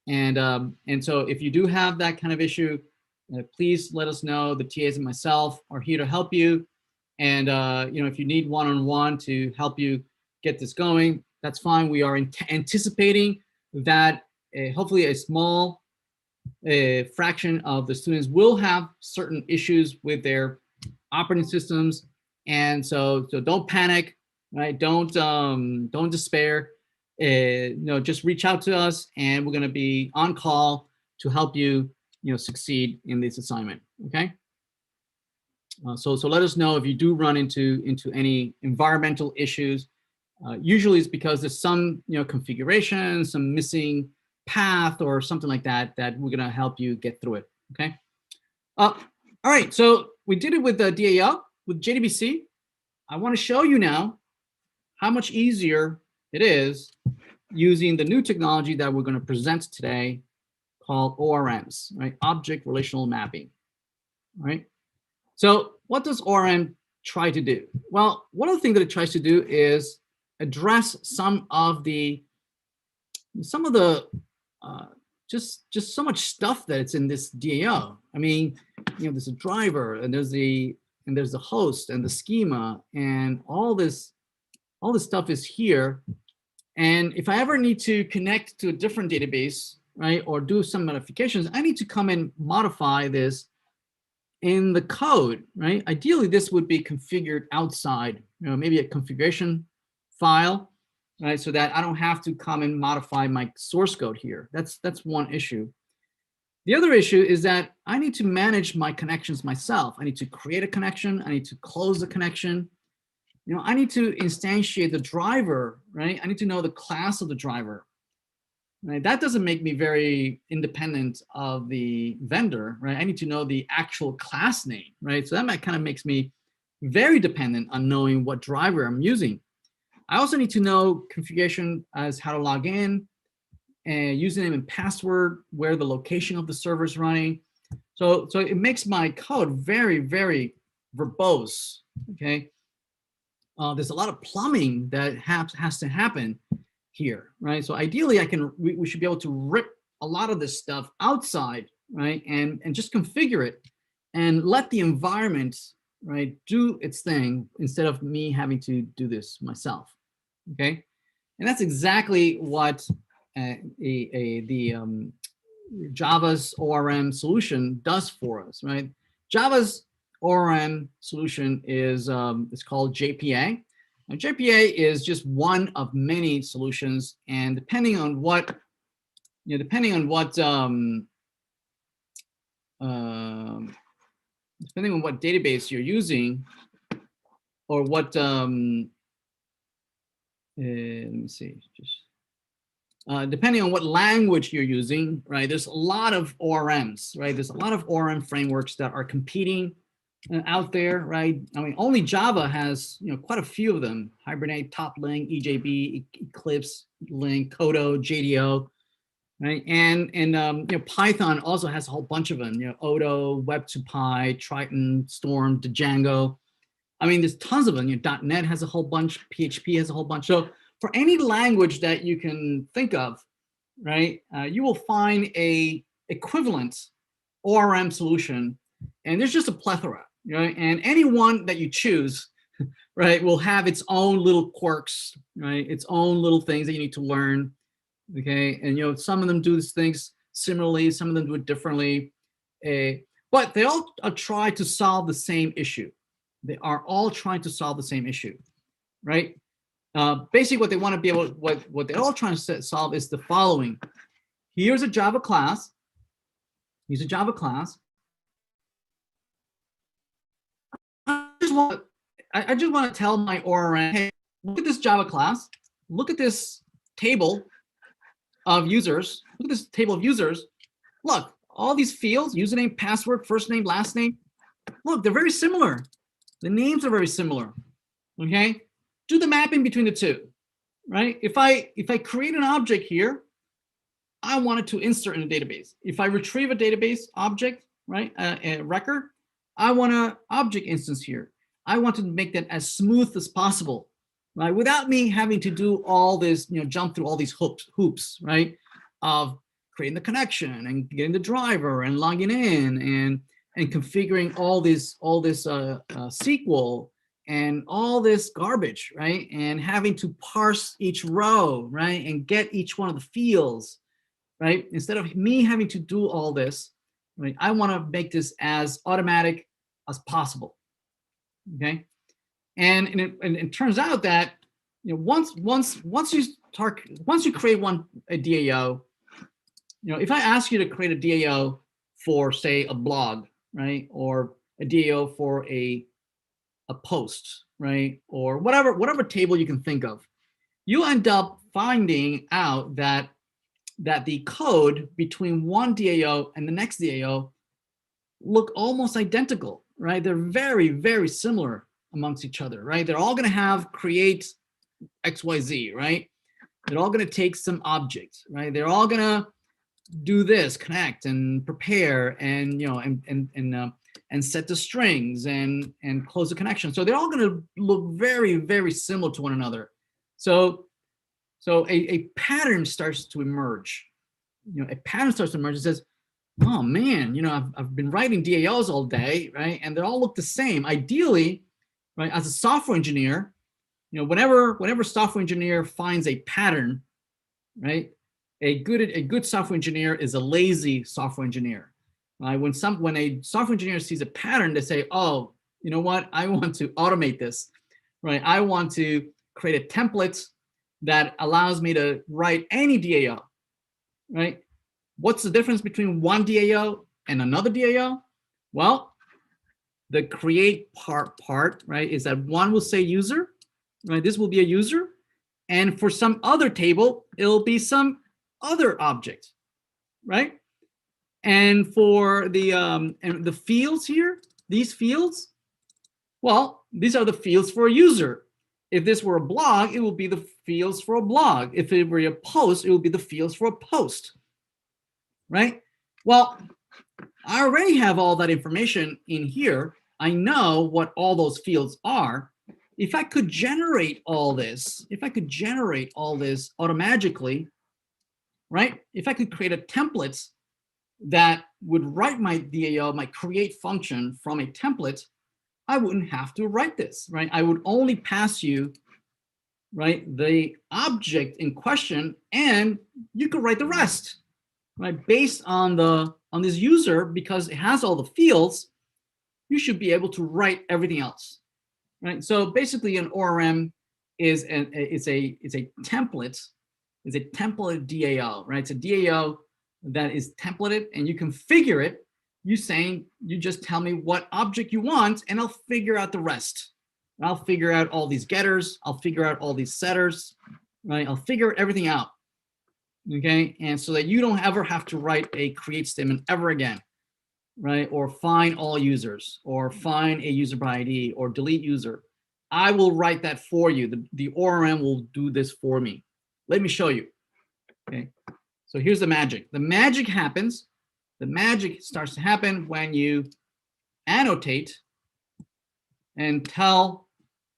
And so if you do have that kind of issue, please let us know. The TAs and myself are here to help you. And if you need one-on-one to help you get this going, that's fine. We are anticipating that hopefully a small fraction of the students will have certain issues with their operating systems, and so don't panic, right? Don't despair. Just reach out to us, and we're going to be on call to help you, succeed in this assignment. Okay. So let us know if you do run into any environmental issues. Usually it's because there's some configuration, some missing path or something like that we're going to help you get through it. Okay. All right. So we did it with the DAL, with JDBC. I want to show you now how much easier it is using the new technology that we're going to present today called ORMs, right? Object Relational Mapping. All right. So what does ORM try to do? Well, one of the things that it tries to do is address some of the just so much stuff that's in this DAO. I mean, there's a driver, and there's the host and the schema, and all this stuff is here. And if I ever need to connect to a different database, right, or do some modifications, I need to come and modify this in the code, right? Ideally, this would be configured outside, maybe a configuration file, right? So that I don't have to come and modify my source code here. That's one issue. The other issue is that I need to manage my connections myself. I need to create a connection. I need to close the connection. I need to instantiate the driver, right? I need to know the class of the driver, right? That doesn't make me very independent of the vendor, right? I need to know the actual class name, right? So that kind of makes me very dependent on knowing what driver I'm using. I also need to know configuration as how to log in, and username and password, where the location of the server is running. So it makes my code very, very verbose, okay? There's a lot of plumbing that has to happen here, right? So ideally, we should be able to rip a lot of this stuff outside, right? And just configure it and let the environment, right, do its thing instead of me having to do this myself, okay? And that's exactly what the Java's ORM solution does for us, right? Java's ORM solution is it's called JPA. Now, JPA is just one of many solutions, and depending on what depending on what database you're using, or what let me see, just depending on what language you're using, right? There's a lot of ORMs, right? There's a lot of ORM frameworks that are competing out there, right? I mean, only Java has, quite a few of them: Hibernate, Toplink, EJB, Eclipse, Link, Kodo, JDO, right? And Python also has a whole bunch of them. Odo, Web2Py, Triton, Storm, Django. I mean, there's tons of them. .NET has a whole bunch. PHP has a whole bunch. So for any language that you can think of, right, you will find a equivalent ORM solution, and there's just a plethora, right? And any one that you choose, right, will have its own little quirks, right, its own little things that you need to learn, okay? And some of them do these things similarly, some of them do it differently, but they all try to solve the same issue. They are all trying to solve the same issue, right? Basically, what they want to be able, what they're all trying to solve is the following. Here's a Java class. Here's a Java class. I just want to tell my ORM, hey, look at this Java class. Look at this table of users. Look at this table of users. Look, all these fields: username, password, first name, last name. Look, they're very similar. The names are very similar. Okay. Do the mapping between the two, right? If I create an object here, I want it to insert in a database. If I retrieve a database object, right, a record, I want an object instance here. I want to make that as smooth as possible, right, without me having to do all this, jump through all these hoops, right, of creating the connection and getting the driver and logging in and configuring all this SQL and all this garbage, right? And having to parse each row, right? And get each one of the fields, right? Instead of me having to do all this, right? I want to make this as automatic as possible, okay? And it turns out that once you create a DAO, if I ask you to create a DAO for, say, a blog, right, or a DAO for a post, right, or whatever table you can think of, you end up finding out that the code between one DAO and the next DAO look almost identical, right? They're very, very similar amongst each other, right? They're all going to have create XYZ, right? They're all going to take some objects, right? They're all going to do this, connect and prepare and and set the strings and close the connection. So they're all going to look very, very similar to one another. So a pattern starts to emerge. A pattern starts to emerge. It says, oh man, I've been writing DAOs all day, right? And they all look the same. Ideally, right, as a software engineer, whenever software engineer finds a pattern, right, a good software engineer is a lazy software engineer. Right? When a software engineer sees a pattern, they say, oh, you know what? I want to automate this, right? I want to create a template that allows me to write any DAO, right? What's the difference between one DAO and another DAO? Well, the create part, right, is that one will say user right? This will be a user. And for some other table, it'll be some other object, right? And for the fields here, these fields, well, these are the fields for a user. If this were a blog, it will be the fields for a blog. If it were a post, it will be the fields for a post, right? Well, I already have all that information in here. I know what all those fields are. If I could generate all this, automatically, right? If I could create a template that would write my DAO, my create function from a template, I wouldn't have to write this, right? I would only pass you, right, the object in question, and you could write the rest, right? Based on this user, because it has all the fields, you should be able to write everything else, right? So basically, an ORM is a template, is a template DAO, right? It's a DAO that is templated, and you configure it. You just tell me what object you want, and I'll figure out the rest. I'll figure out all these getters. I'll figure out all these setters, right? I'll figure everything out, okay? And so that you don't ever have to write a create statement ever again, right? Or find all users, or find a user by ID, or delete user. I will write that for you. The ORM will do this for me. Let me show you, okay? So here's the magic. The magic happens. The magic starts to happen when you annotate and tell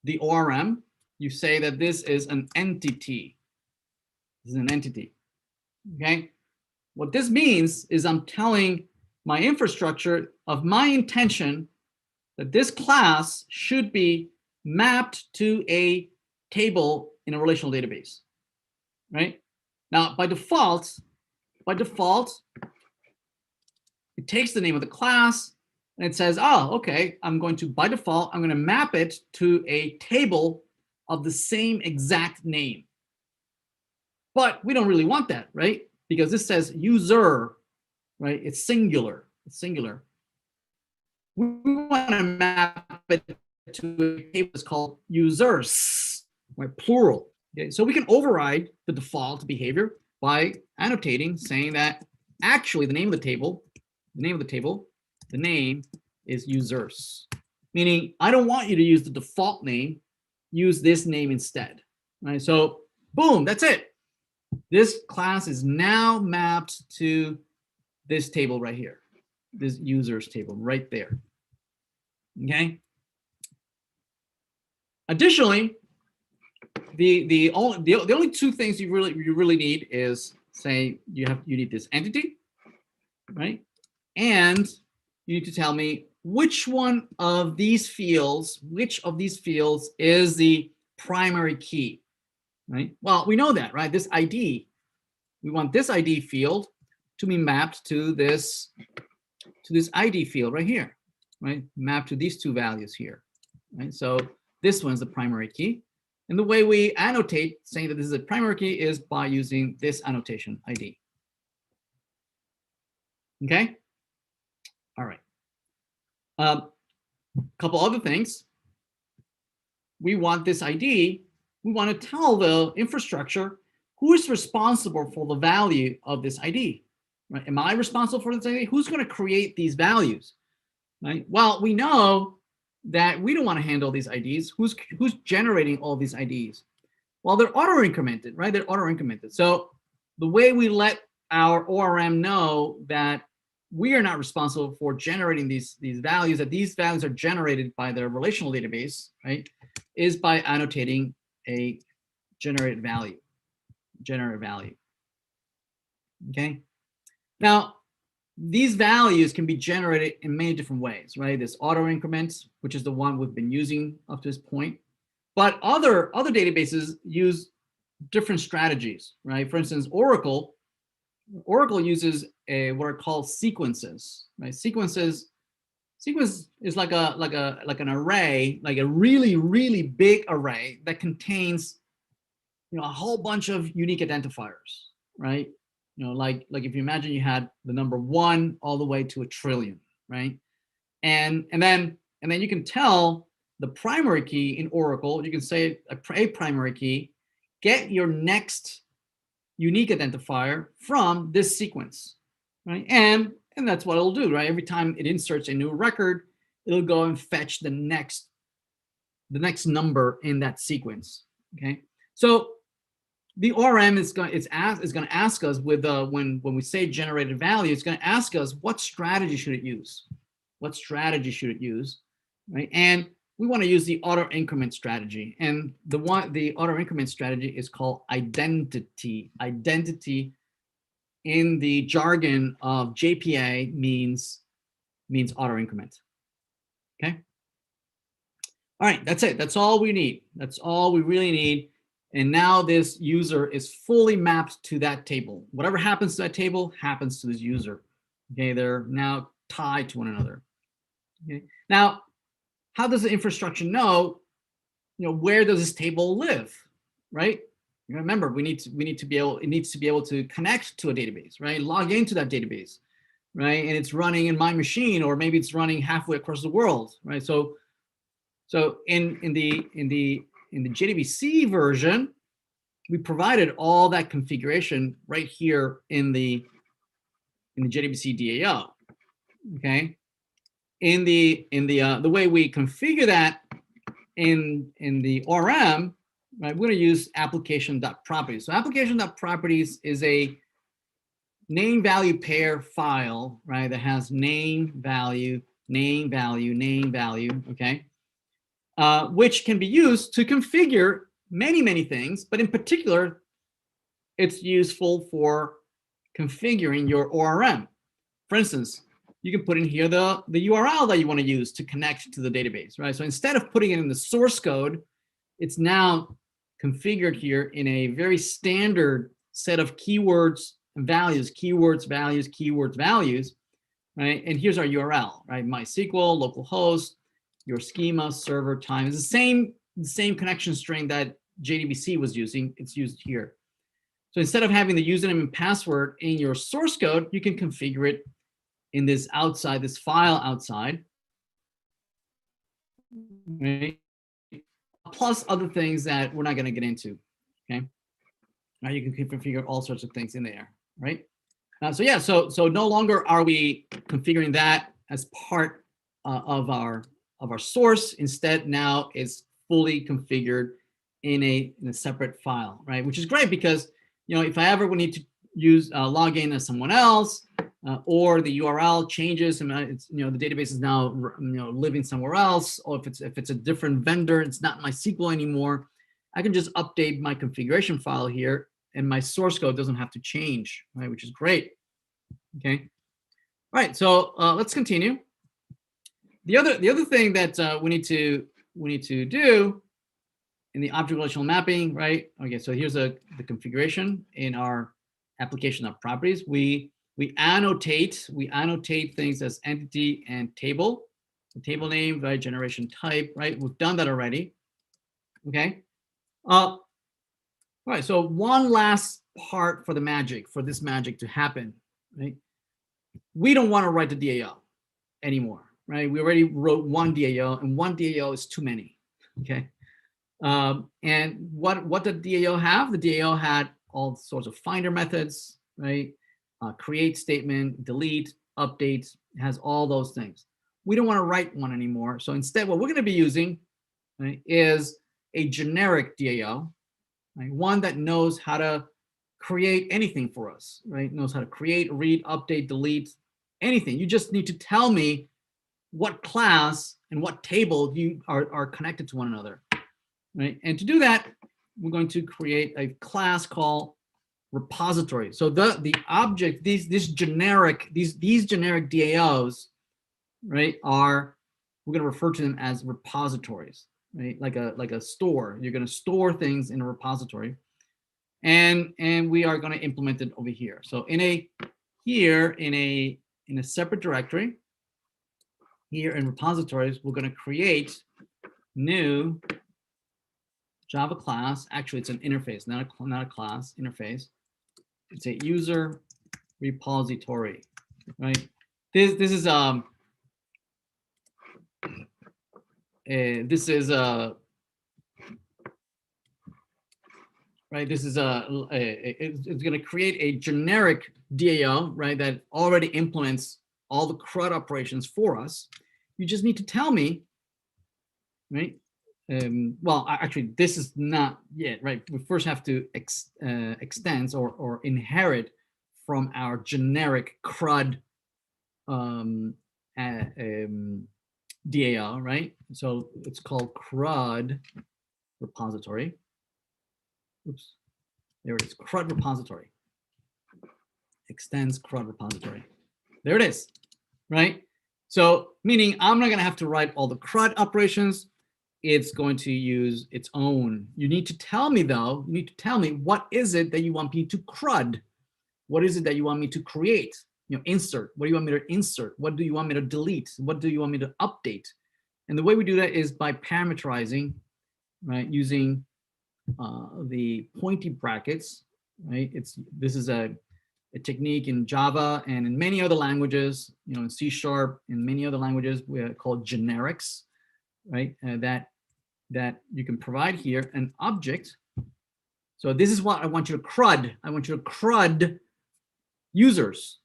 the ORM, you say that this is an entity. This is an entity, okay? What this means is I'm telling my infrastructure of my intention that this class should be mapped to a table in a relational database, right? Now, by default, it takes the name of the class and it says, oh, okay, by default, I'm going to map it to a table of the same exact name. But we don't really want that, right? Because this says user, right? It's singular. We want to map it to a table that's called users, right? Plural. Okay, so we can override the default behavior by annotating, saying that actually the name is users, meaning I don't want you to use the default name, use this name instead, right? So boom, that's it. This class is now mapped to this table right here, this users table right there, okay? Additionally, the only two things you really need is, say, you need this entity, right? And you need to tell me which of these fields is the primary key, right? Well, we know that, right? This ID, we want this ID field to be mapped to this ID field right here, right? Mapped to these two values here, right? So this one's the primary key. And the way we annotate saying that this is a primary key is by using this annotation ID. Okay? All right. Couple other things. We want this ID. We want to tell the infrastructure who is responsible for the value of this ID. Right? Am I responsible for this ID? Who's going to create these values? Right? Well, we know that we don't want to handle these IDs. Who's generating all these IDs? Well, they're auto-incremented, right? They're auto-incremented. So the way we let our ORM know that we are not responsible for generating these values, that these values are generated by the relational database, right, is by annotating a generated value. Okay. Now, these values can be generated in many different ways, right? This auto increments, which is the one we've been using up to this point. But other databases use different strategies, right? For instance, Oracle uses what are called sequences, right? Sequence is like an array, like a really big array that contains, a whole bunch of unique identifiers, right? Like if you imagine you had the number 1 all the way to 1 trillion, right? And then you can tell the primary key in Oracle, you can say a primary key, get your next unique identifier from this sequence, right? And that's what it'll do, right? Every time it inserts a new record, it'll go and fetch the next number in that sequence. Okay, so the ORM is going to ask us with when we say generated value, it's going to ask us what strategy should it use, right? And we want to use the auto increment strategy, and the auto increment strategy is called identity. Identity in the jargon of JPA means auto increment. Okay. All right, that's it. That's all we need. That's all we really need. And now this user is fully mapped to that table. Whatever happens to that table happens to this user. Okay, they're now tied to one another. Okay. Now, how does the infrastructure know, where does this table live, right? Remember, it needs to be able to connect to a database, right? Log into that database, right? And it's running in my machine, or maybe it's running halfway across the world, right? So in the JDBC version, we provided all that configuration right here in the JDBC DAO. Okay, in the way we configure that in the ORM, right? We're going to use application.properties. So application.properties is a name value pair file, right? That has name value. Okay. Which can be used to configure many things, but in particular, it's useful for configuring your ORM. For instance, you can put in here the URL that you want to use to connect to the database, right? So instead of putting it in the source code, it's now configured here in a very standard set of keywords and values, values, right? And here's our URL, right? MySQL, localhost, your schema, server, time. It's the same connection string that JDBC was using. It's used here. So instead of having the username and password in your source code, you can configure it in this file outside, right? Plus other things that we're not going to get into. Okay. Now you can configure all sorts of things in there, right? So no longer are we configuring that as part of our source. Instead, now it's fully configured in a separate file, right? Which is great because if I ever would need to use log in as someone else, or the URL changes and it's the database is now living somewhere else, or if it's a different vendor, it's not MySQL anymore, I can just update my configuration file here, and my source code doesn't have to change, right? Which is great. Okay. All right. So let's continue. The other thing that we need to do in the object relational mapping, right? Okay. So here's the configuration in our application of properties. We annotate things as entity and table, the table name, right? Generation type, right? We've done that already. Okay. All right. So one last part for this magic to happen, right? We don't want to write the DAO anymore, right? We already wrote one DAO, and one DAO is too many. Okay. And what did DAO have? The DAO had all sorts of finder methods, right? Create statement, delete, update, has all those things. We don't want to write one anymore. So instead, what we're going to be using, right, is a generic DAO, right? One that knows how to create anything for us, right? Knows how to create, read, update, delete, anything. You just need to tell me what class and what table you are connected to one another, right? And to do that, we're going to create a class called repository. So the object, these generic DAOs, right, we're going to refer to them as repositories, right? Like a store. You're going to store things in a repository, and we are going to implement it over here. So in a separate directory here in repositories, we're going to create new Java class. Actually, it's an interface, not a class, interface. It's a user repository, right? This is this is a right. This is it's going to create a generic DAO, right, that already implements all the CRUD operations for us. You just need to tell me, right? Well, actually, this is not yet, right? We first have to extend or inherit from our generic CRUD DAO, right? So it's called CRUD repository. Oops, there it is, CRUD repository. Extends CRUD repository. There it is, right? So meaning I'm not going to have to write all the CRUD operations. It's going to use its own. You need to tell me though, you need to tell me what is it that you want me to CRUD? What is it that you want me to create? You know, insert. What do you want me to insert? What do you want me to delete? What do you want me to update? And the way we do that is by parameterizing, right? Using the pointy brackets, right? This is a technique in Java and in many other languages, you know, in C# and many other languages we are called generics, right? That you can provide here an object. So this is what I want you to CRUD. I want you to CRUD users,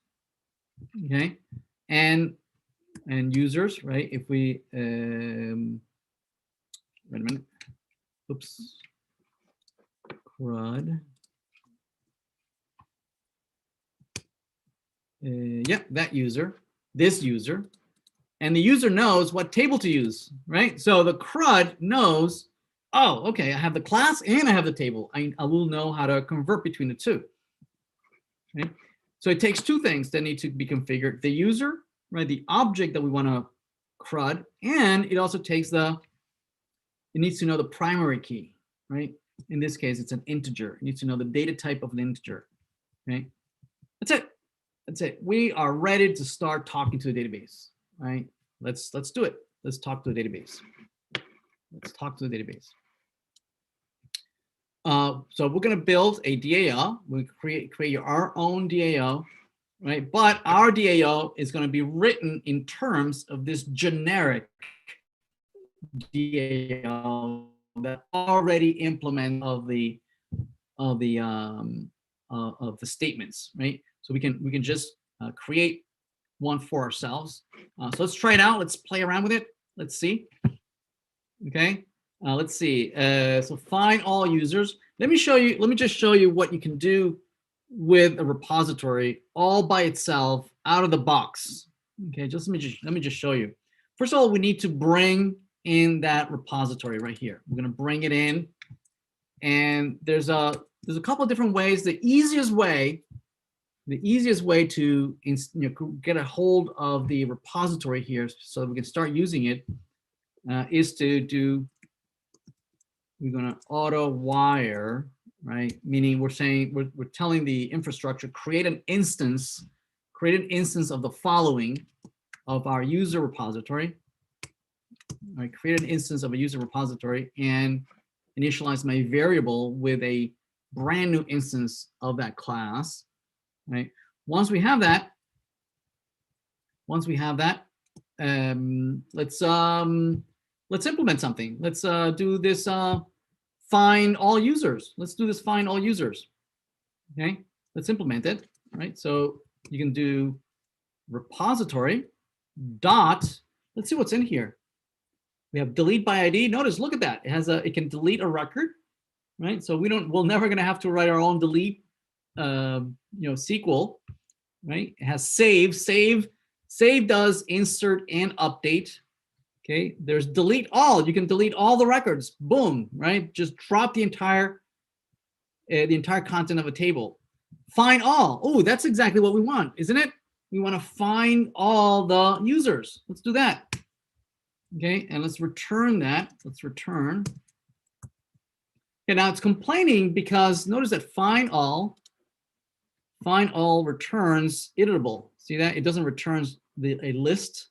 okay? And users, right? If we wait a minute, oops, CRUD. Yeah, that user, this user, and the user knows what table to use, right? So the CRUD knows, oh, okay, I have the class and I have the table. I will know how to convert between the two. Okay? So it takes two things that need to be configured: the user, right, the object that we want to CRUD, and it also takes it needs to know the primary key, right? In this case, it's an integer. It needs to know the data type of an integer. Okay, that's it. That's it. We are ready to start talking to the database, right? Let's do it. Let's talk to the database. Let's talk to the database. So we're going to build a DAO. We create our own DAO, right? But our DAO is going to be written in terms of this generic DAO that already implements of the statements, right? So we can just create one for ourselves. So let's try it out. Let's play around with it. Let's see. Okay. Let's see. So find all users. Let me just show you what you can do with a repository all by itself out of the box. Okay. Let me just show you. First of all, we need to bring in that repository right here. We're going to bring it in, and there's a couple of different ways. The easiest way to get a hold of the repository here so that we can start using it is to do, we're going to auto wire, right? Meaning we're saying, we're telling the infrastructure, create an instance of the following of our user repository. I create an instance of a user repository and initialize my variable with a brand new instance of that class, right? Once we have that, let's implement something. Let's do this find all users. Let's do this find all users. Okay, let's implement it. Right, so you can do repository dot. Let's see what's in here. We have delete by ID. Notice, look at that. It can delete a record, right? So we're never going to have to write our own delete, SQL, right? It has save. Save does insert and update. Okay, there's delete all. You can delete all the records. Boom, right? Just drop the entire content of a table. Find all. Oh, that's exactly what we want, isn't it? We want to find all the users. Let's do that. Okay, and let's return that. Let's return. Okay, now it's complaining because notice that find all returns iterable. See that? It doesn't return a list.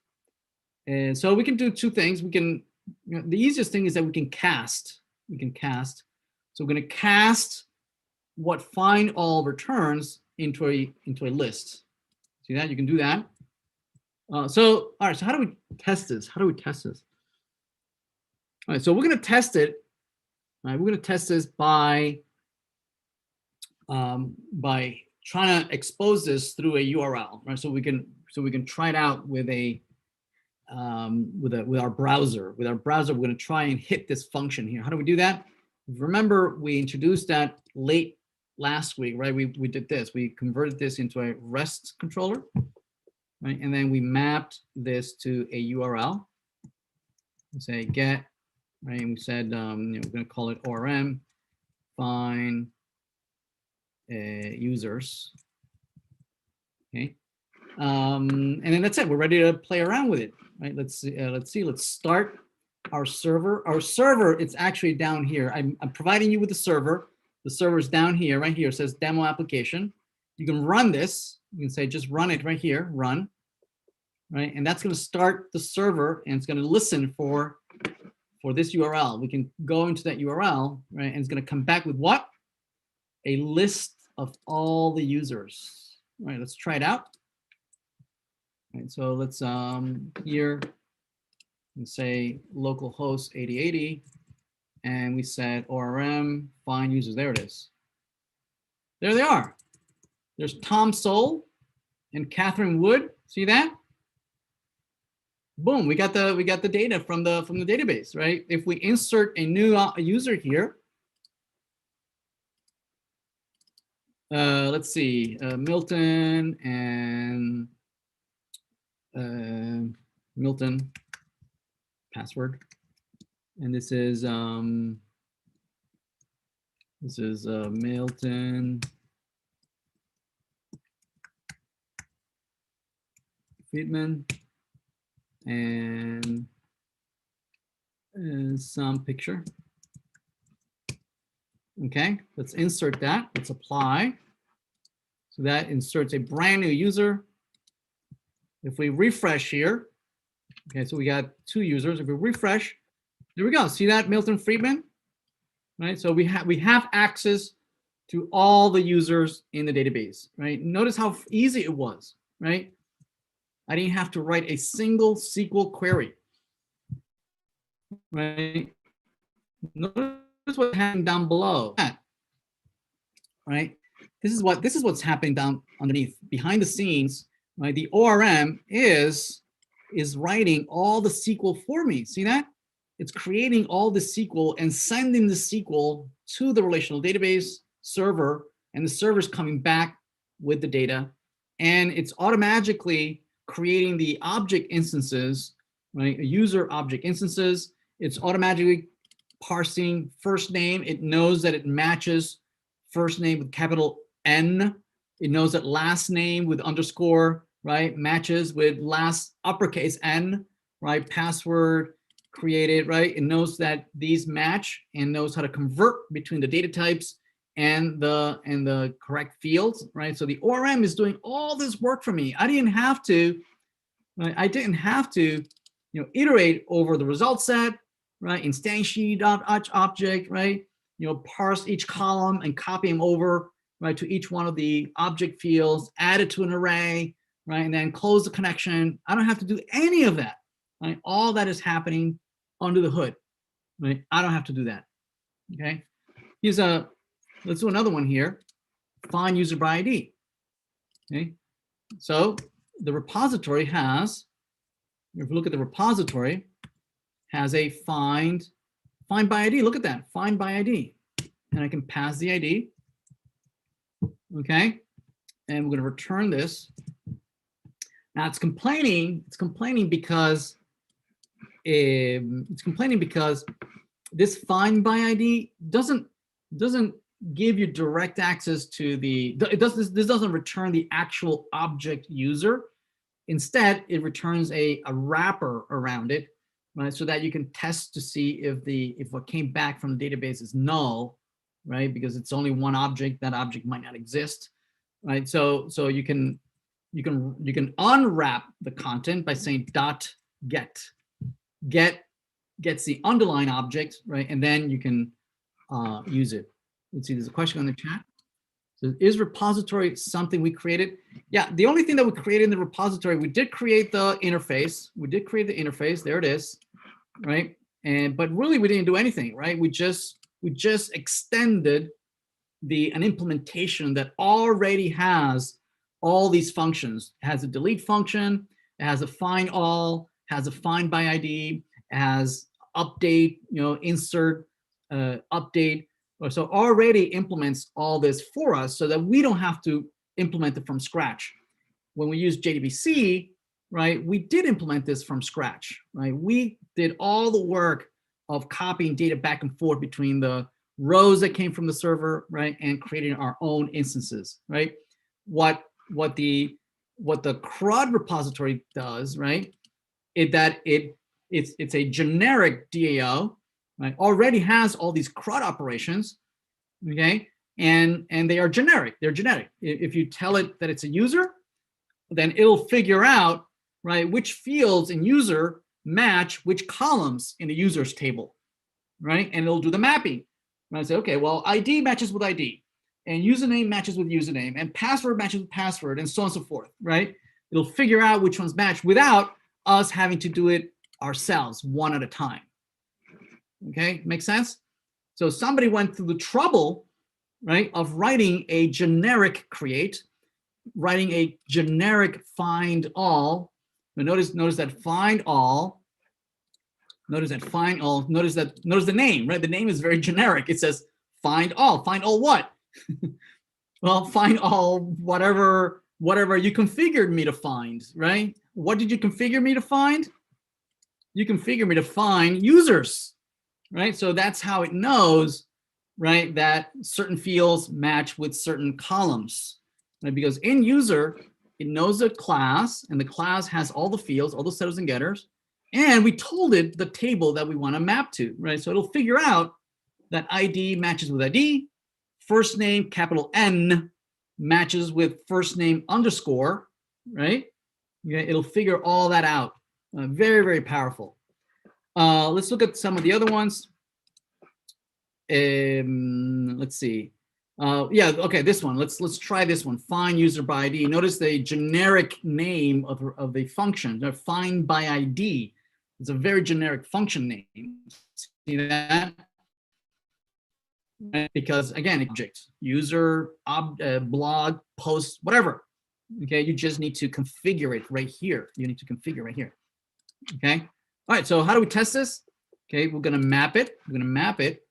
And so we can do two things. We can, the easiest thing is that we can cast. So we're going to cast what find all returns into a list. See that? You can do that. All right. So how do we test this? All right, so we're going to test it. All right, we're going to test this by trying to expose this through a URL, right? So we can try it out with a with our browser. With our browser, we're going to try and hit this function here. How do we do that? Remember, we introduced that late last week, right? We did this. We converted this into a REST controller, right? And then we mapped this to a URL. We say get, right? And we said we're going to call it ORM, find users. Okay, and then that's it. We're ready to play around with it, right? Let's see. Let's start our server. Our server, it's actually down here. I'm providing you with the server. The server is down here, right here. It says demo application. You can run this. You can say just run it right here, run, right? And that's going to start the server, and it's going to listen for this URL. We can go into that URL, right? And it's going to come back with what? A list of all the users. All right, let's try it out. All right, so let's here and say localhost 8080, and we said ORM find users. There it is. There they are. There's Tom Soul and Catherine Wood. See that? Boom, we got the data from the database, right? If we insert a new user here, let's see, Milton and Milton password, and this is Milton Friedman and some picture. Okay, let's insert that. Let's apply. So that inserts a brand new user. If we refresh here, okay, so we got 2 users. If we refresh, there we go. See that, Milton Friedman, right? So we have access to all the users in the database, right? Notice how easy it was, right? I didn't have to write a single SQL query, right? Notice what's happening down below, right? This is what's happening down underneath, behind the scenes, right? The ORM is writing all the SQL for me. See that? It's creating all the SQL and sending the SQL to the relational database server, and the server's coming back with the data, and it's automatically creating the object instances, right? User object instances. It's automatically parsing first name. It knows that it matches first name with capital N. It knows that last name with underscore, right, matches with last uppercase N, right? Password created, right? It knows that these match and knows how to convert between the data types and the correct fields, right? So the ORM is doing all this work for me. I didn't have to, right? I didn't have to, iterate over the result set, right? Instantiate.object, right? Parse each column and copy them over, right, to each one of the object fields, add it to an array, right, and then close the connection. I don't have to do any of that, right? All that is happening under the hood, right? I don't have to do that. Okay. Let's do another one here. Find user by ID. Okay. So the repository has, if we look at the repository, has a find by ID. Look at that, find by ID. And I can pass the ID. Okay. And we're going to return this. Now it's complaining because this find by ID doesn't give you direct access to this doesn't return the actual object user. Instead, it returns a wrapper around it, right? So that you can test to see if what came back from the database is null, right? Because it's only one object, that object might not exist, right? So you can unwrap the content by saying .get gets the underlying object, right? And then you can use it. Let's see, there's a question on the chat. So is repository something we created? Yeah, the only thing that we created in the repository, we did create the interface. There it is, right? But really we didn't do anything, right? We just extended an implementation that already has all these functions. It has a delete function, it has a find all, has a find by ID, has update, insert, update. So already implements all this for us so that we don't have to implement it from scratch. When we use JDBC, right, we did implement this from scratch, right? We did all the work of copying data back and forth between the rows that came from the server, right, and creating our own instances, right? What the CRUD repository does, right, is that it's a generic DAO, right? Already has all these CRUD operations, okay, and they are generic. They're generic. If you tell it that it's a user, then it'll figure out, right, which fields in user match which columns in the users table, right? And it'll do the mapping. Right? Say, okay, well, ID matches with ID, and username matches with username, and password matches with password, and so on and so forth, right? It'll figure out which ones match without us having to do it ourselves, one at a time. Okay, makes sense? So somebody went through the trouble, right, of writing a generic create, writing a generic find all. But notice that find all. Notice that find all. Notice the name, right? The name is very generic. It says find all. Find all what? Well, find all whatever you configured me to find, right? What did you configure me to find? You configure me to find users, right? So that's how it knows, right, that certain fields match with certain columns, right? Because in user, it knows the class, and the class has all the fields, all the setters and getters, and we told it the table that we want to map to, right? So it'll figure out that ID matches with ID, first name capital N matches with first name underscore, right? Okay, it'll figure all that out. Very, very powerful. Let's look at some of the other ones. Let's see. Yeah, okay, this one. Let's try this one. Find user by ID. Notice the generic name of the function. Find by ID. It's a very generic function name. See that? Because again, object, user, blog, post, whatever. Okay, you just need to configure it right here. You need to configure right here. Okay. All right. So how do we test this? Okay, we're gonna map it. We're gonna map it.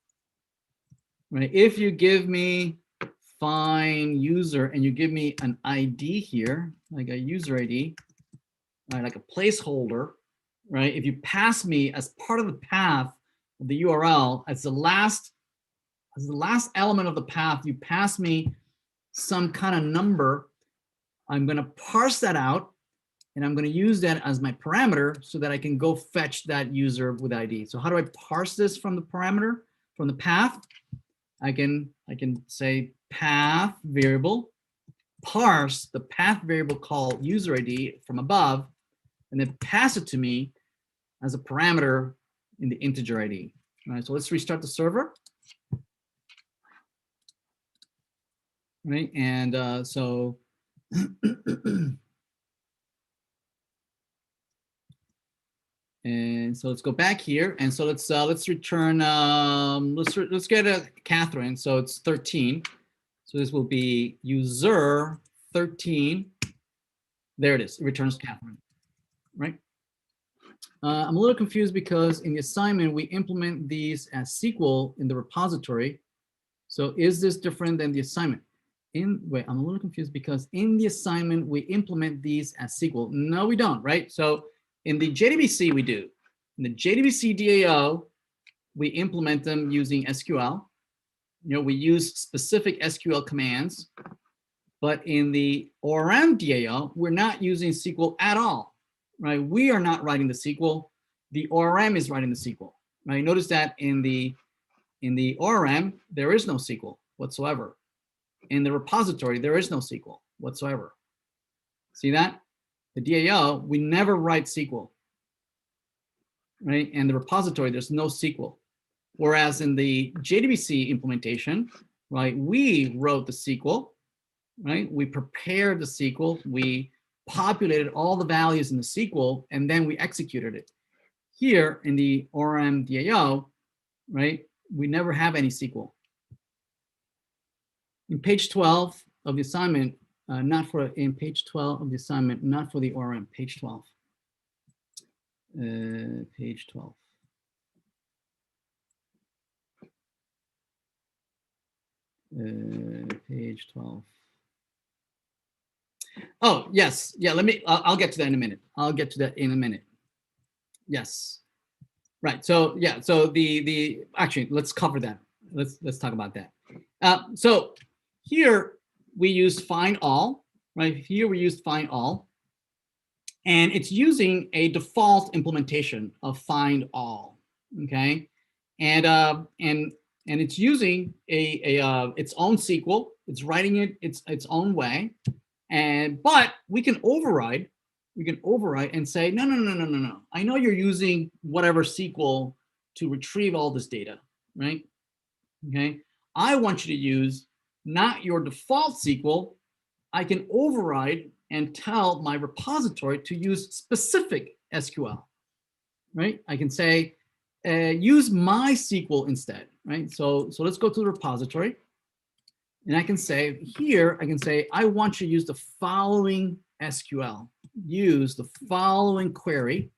Right. If you give me find user and you give me an ID here, like a user ID, right, like a placeholder, right? If you pass me as part of the path of the URL as the last element of the path, you pass me some kind of number, I'm going to parse that out, and I'm going to use that as my parameter so that I can go fetch that user with ID. So how do I parse this from the parameter, from the path? I can say path variable, parse the path variable called user ID from above, and then pass it to me as a parameter in the integer ID. All right, so let's restart the server. Right, and so and so let's go back here, and so let's return. Let's get a Catherine. So it's 13. So this will be user 13. There it is. It returns Catherine. Right. I'm a little confused because in the assignment we implement these as SQL in the repository. So is this different than the assignment? Wait, I'm a little confused because in the assignment we implement these as SQL. No, we don't, right? So in the JDBC we do. In the JDBC DAO, we implement them using SQL. We use specific SQL commands. But in the ORM DAO, we're not using SQL at all, right? We are not writing the SQL. The ORM is writing the SQL, right? Notice that in the ORM, there is no SQL whatsoever. In the repository, there is no SQL whatsoever. See that? The DAO, we never write SQL, right? And the repository, there's no SQL. Whereas in the JDBC implementation, right, we wrote the SQL, right? We prepared the SQL, we populated all the values in the SQL, and then we executed it. here in the ORM DAO, right, we never have any SQL. In page 12 of the assignment, in page 12 of the assignment, not for the ORM, page 12. Page 12. Page 12. Oh, yes. Yeah, I'll get to that in a minute. I'll get to that in a minute. Yes. Right. So yeah, so actually, let's cover that. Let's talk about that. So here we use find all, right? Here we use find all, and it's using a default implementation of find all, okay? And it's using its own SQL. It's writing it its own way, but we can override. We can override and say, no. I know you're using whatever SQL to retrieve all this data, right? Okay. I want you to use not your default SQL. I can override and tell my repository to use specific SQL, right? I can say, use my SQL instead, right? So let's go to the repository. And I can say here, I want you to use the following SQL. Use the following query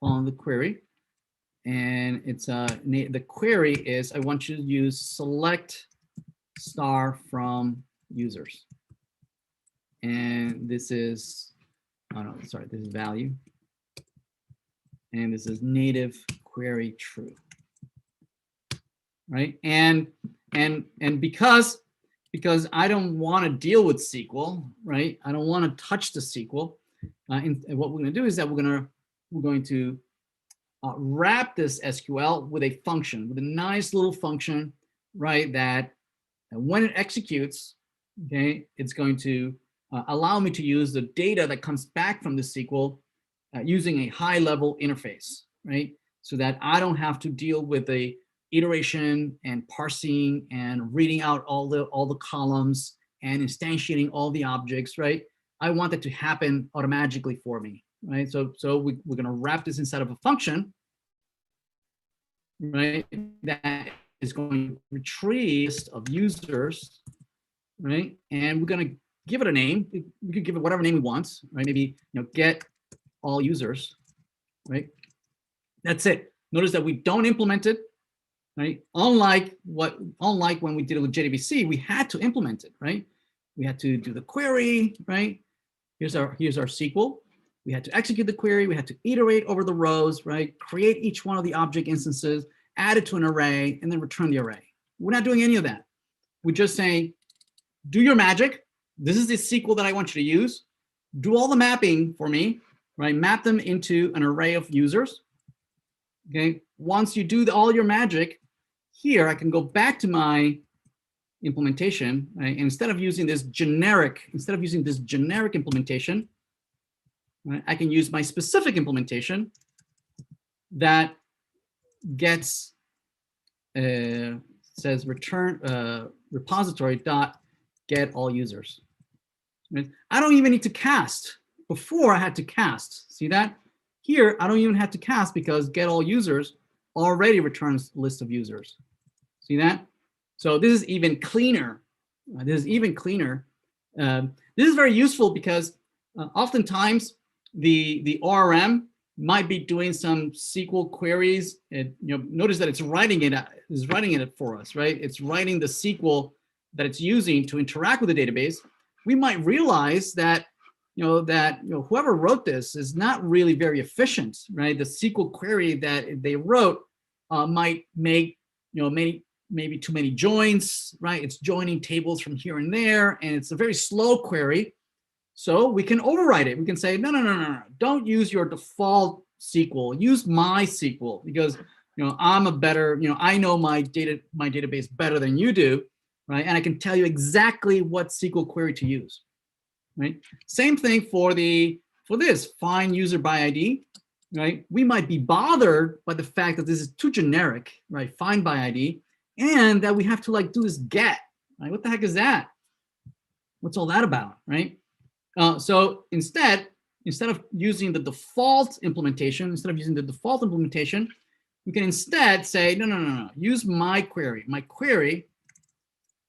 on the query. And it's the query is, I want you to use select star from users. And this is, oh no, sorry, this is value. And this is native query true. Right? And because I don't want to deal with SQL, right? I don't want to touch the SQL. And what we're going to do is that we're going to wrap this SQL with a function, with a nice little function, right? That when it executes, okay, it's going to allow me to use the data that comes back from the SQL using a high-level interface, right? So that I don't have to deal with the iteration and parsing and reading out all the columns and instantiating all the objects, right? I want that to happen automatically for me, right? So we're going to wrap this inside of a function, right? That is going to retrieve a list of users, right? And we're going to give it a name. We could give it whatever name we want, right? Maybe get all users, right? That's it. Notice that we don't implement it. Right? Unlike when we did it with JDBC, we had to implement it, right? We had to do the query, right? Here's our SQL. We had to execute the query. We had to iterate over the rows, right? Create each one of the object instances, add it to an array, and then return the array. We're not doing any of that. We're just saying, do your magic. This is the SQL that I want you to use. Do all the mapping for me, right? Map them into an array of users. Okay. Once you do all your magic, here I can go back to my implementation, right? And instead of using this generic implementation, right, I can use my specific implementation that gets says return repository dot get all users. Right? I don't even need to cast. Before I had to cast. See that? Here I don't even have to cast because get all users already returns list of users. See that? So this is even cleaner. This is even cleaner. This is very useful because oftentimes the ORM might be doing some SQL queries. Notice that it's writing it for us, right? It's writing the SQL that it's using to interact with the database. We might realize that whoever wrote this is not really very efficient, right? The SQL query that they wrote might make maybe too many joins, right? It's joining tables from here and there, and it's a very slow query. So we can override it. We can say, no, don't use your default SQL. Use my SQL because I'm a better, I know my database better than you do, right? And I can tell you exactly what SQL query to use, right? Same thing for this find user by ID, right? We might be bothered by the fact that this is too generic, right? Find by ID, and that we have to do this get, right? What the heck is that? What's all that about, right? So instead, instead of using the default implementation, we can instead say, no, use my query. My query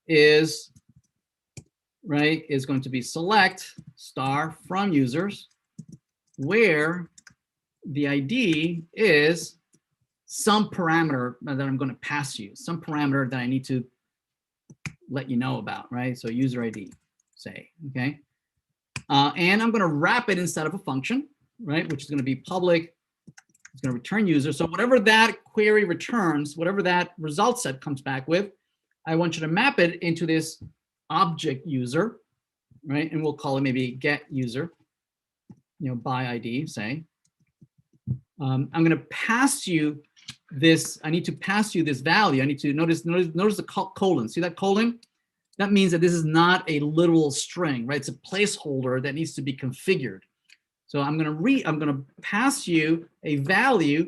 is, right, is going to be select star from users, where the ID is some parameter that I'm going to pass you, some parameter that I need to let you know about, right? So user ID, say, okay. And I'm going to wrap it inside of a function, right, which is going to be public. It's going to return user. So whatever that query returns, whatever that result set comes back with, I want you to map it into this object user, right? And we'll call it maybe get user, by ID, say. I'm going to pass you this. I need to pass you this value. I need to notice the colon. See that colon? That means that this is not a literal string, right? It's a placeholder that needs to be configured. So I'm going to pass you a value,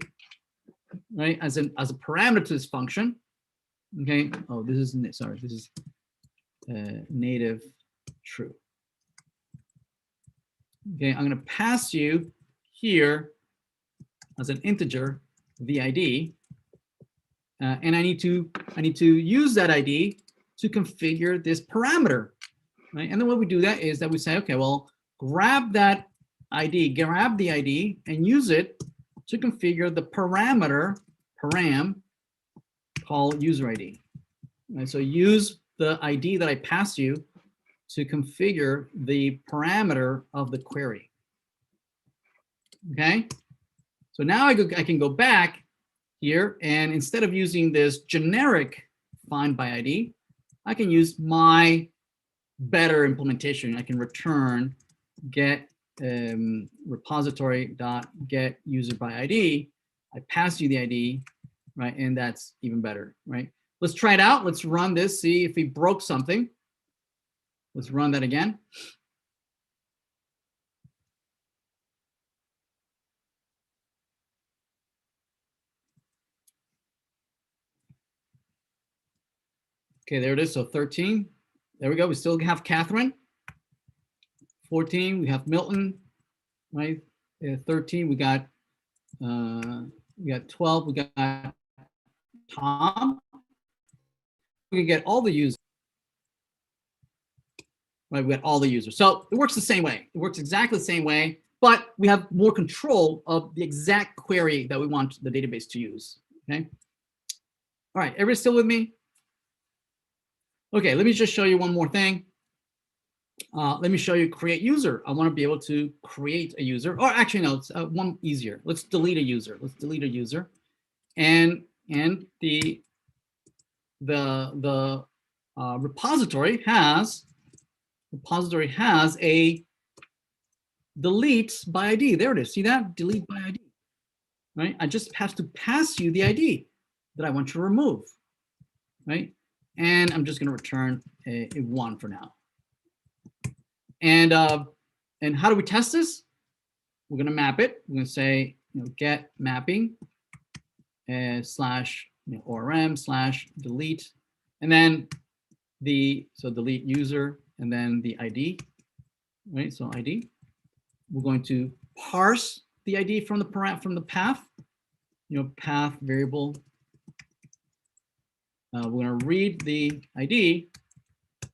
right, as a parameter to this function. Okay. Oh, this is native true. Okay, I'm going to pass you here as an integer the ID, and I need to use that ID to configure this parameter, right? And then when we do that is that we say, okay, well, grab the ID, and use it to configure the parameter param called user ID. Right? So use the ID that I pass you to configure the parameter of the query. Okay, so now I can go back here, and instead of using this generic find by ID, I can use my better implementation. I can return get repository dot get user by ID. I pass you the ID, right? And that's even better, right? Let's try it out. Let's run this, see if we broke something. Let's run that again. Okay, there it is. So 13. There we go. We still have Catherine. 14, we have Milton, right? 13, we got 12, we got Tom. We can get all the users. Right, we got all the users. So it works the same way. It works exactly the same way, but we have more control of the exact query that we want the database to use. Okay. All right, everybody still with me? Okay, let me just show you one more thing. Let me show you create user. I want to be able to create a user, or actually no, it's one easier. Let's delete a user. Let's delete a user, and the repository has a delete by ID. There it is. See that? Delete by ID. Right? I just have to pass you the ID that I want you to remove. Right? And I'm just going to return a 1 for now. And how do we test this? We're going to map it. We're going to say get mapping slash ORM slash delete, and then delete user, and then the ID, right? So ID. We're going to parse the ID from the path, path variable. We're going to read the ID,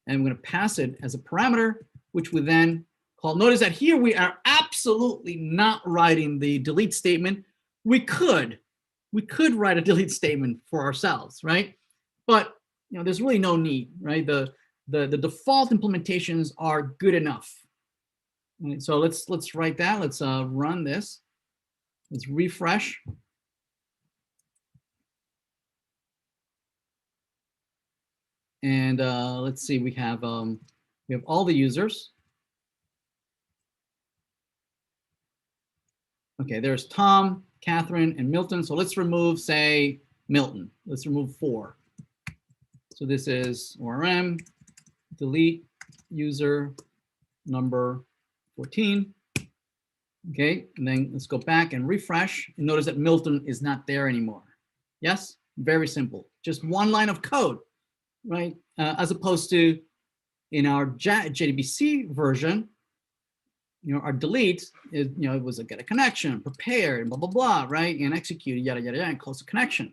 and we're going to pass it as a parameter, which we then call. Notice that here we are absolutely not writing the delete statement. We could write a delete statement for ourselves, right? But there's really no need, right? The default implementations are good enough. Right? So let's write that. Let's run this. Let's refresh. And let's see, we have all the users. Okay, there's Tom, Catherine, and Milton. So let's remove, say, Milton. Let's remove 4. So this is ORM, delete user number 14. Okay, and then let's go back and refresh. And notice that Milton is not there anymore. Yes, very simple. Just one line of code, right? As opposed to in our JDBC version, our delete is, it was a get a connection, prepare, and blah, blah, blah, right? And execute, yada, yada, yada, and close the connection.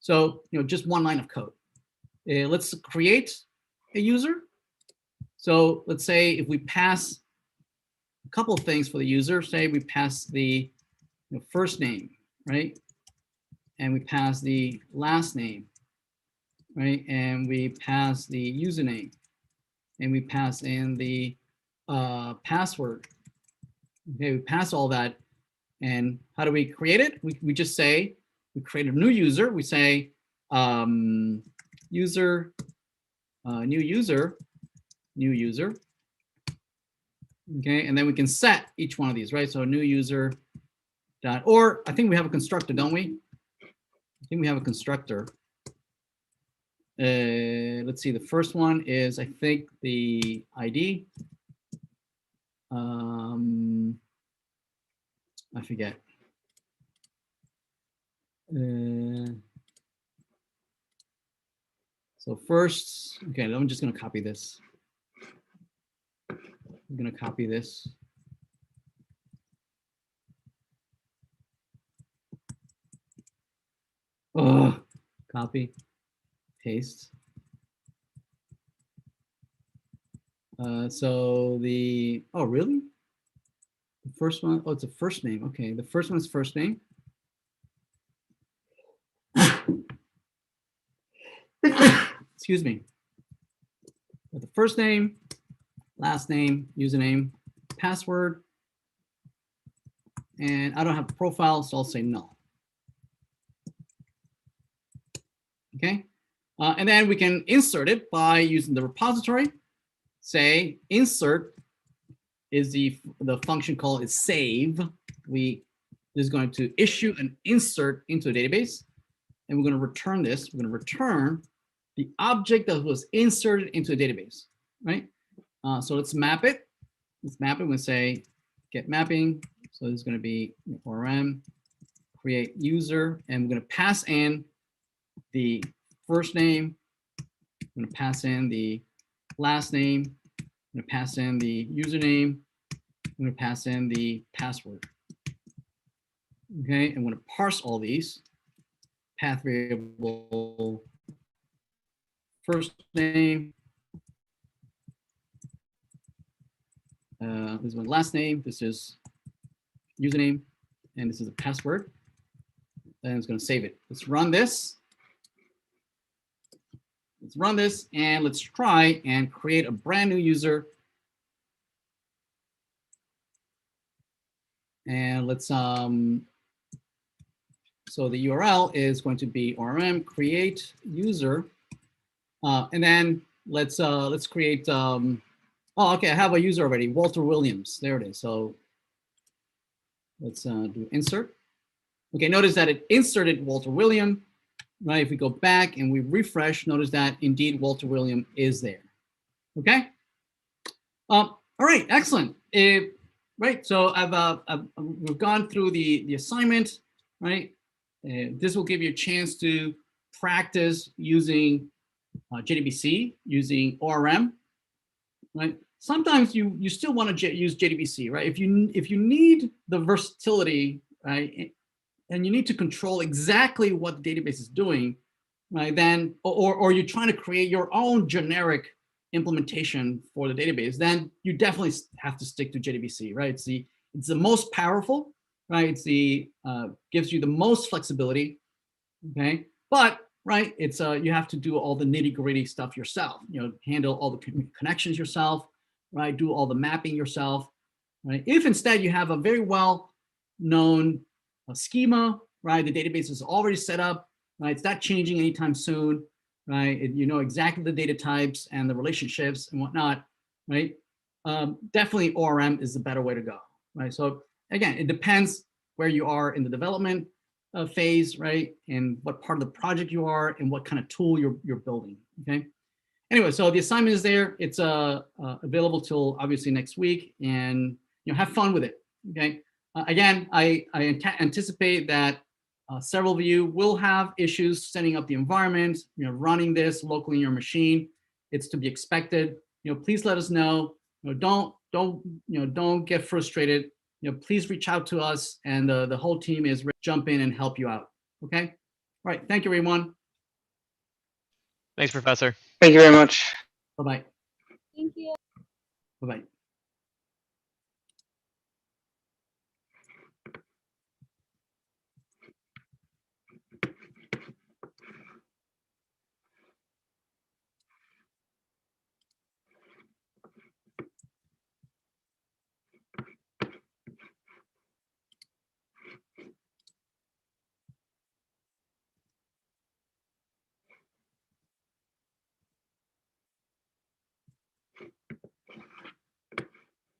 So, just one line of code. Let's create a user. So let's say if we pass a couple of things for the user, say we pass the first name, right? And we pass the last name, right? And we pass the username, and we pass in the password. Okay, we pass all that. And how do we create it? We just say, we create a new user. We say user, new user, new user. Okay, and then we can set each one of these, right? So new user dot, or I think we have a constructor, don't we? I think we have a constructor. Let's see, the first one is, I think, the ID. I forget. So first, okay, I'm just going to copy this. I'm going to copy this. Oh, copy, paste. So the, oh, really? The first one, oh, it's a first name. Okay, the first one is first name. Excuse me. The first name, last name, username, password, and I don't have a profile, so I'll say no. Okay, and then we can insert it by using the repository. Say insert is the function called is save. This is going to issue an insert into a database, and we're going to return this. We're going to return the object that was inserted into a database, right? So let's map it. Let's map it. We're going to say get mapping. So this is going to be ORM create user, and we're going to pass in the first name. I'm going to pass in the last name. I'm going to pass in the username. I'm going to pass in the password. Okay, I'm going to parse all these. Path variable, first name. This is my last name. This is username, and this is a password. Then it's going to save it. Let's run this. Let's run this, and let's try and create a brand new user. And let's so the URL is going to be ORM create user, and then let's create. Oh, okay, I have a user already, Walter Williams. There it is. So let's do insert. Okay, notice that it inserted Walter William. Right, if we go back and we refresh, notice that indeed Walter William is there. Okay. All right, excellent. Right, so we've gone through the assignment. Right, this will give you a chance to practice using JDBC, using ORM. Right, sometimes you still want to use JDBC. Right, if you need the versatility, right, and you need to control exactly what the database is doing, right? Then, or you're trying to create your own generic implementation for the database, then you definitely have to stick to JDBC, right? It's the most powerful, right? It's gives you the most flexibility, okay? But right, it's you have to do all the nitty-gritty stuff yourself. Handle all the connections yourself, right? Do all the mapping yourself, right? If instead you have a very well-known schema, right? The database is already set up, right? It's not changing anytime soon, right? You know exactly the data types and the relationships and whatnot, right? Definitely ORM is the better way to go, right? So again, it depends where you are in the development phase, right? And what part of the project you are and what kind of tool you're building, okay? Anyway, so the assignment is there. It's available till obviously next week, and have fun with it, okay? Again, I anticipate that several of you will have issues setting up the environment, running this locally in your machine. It's to be expected. Please let us know. Don't don't get frustrated. Please reach out to us, and the whole team is ready to jump in and help you out. Okay. All right. Thank you, everyone. Thanks, Professor. Thank you very much. Bye-bye. Thank you. Bye-bye.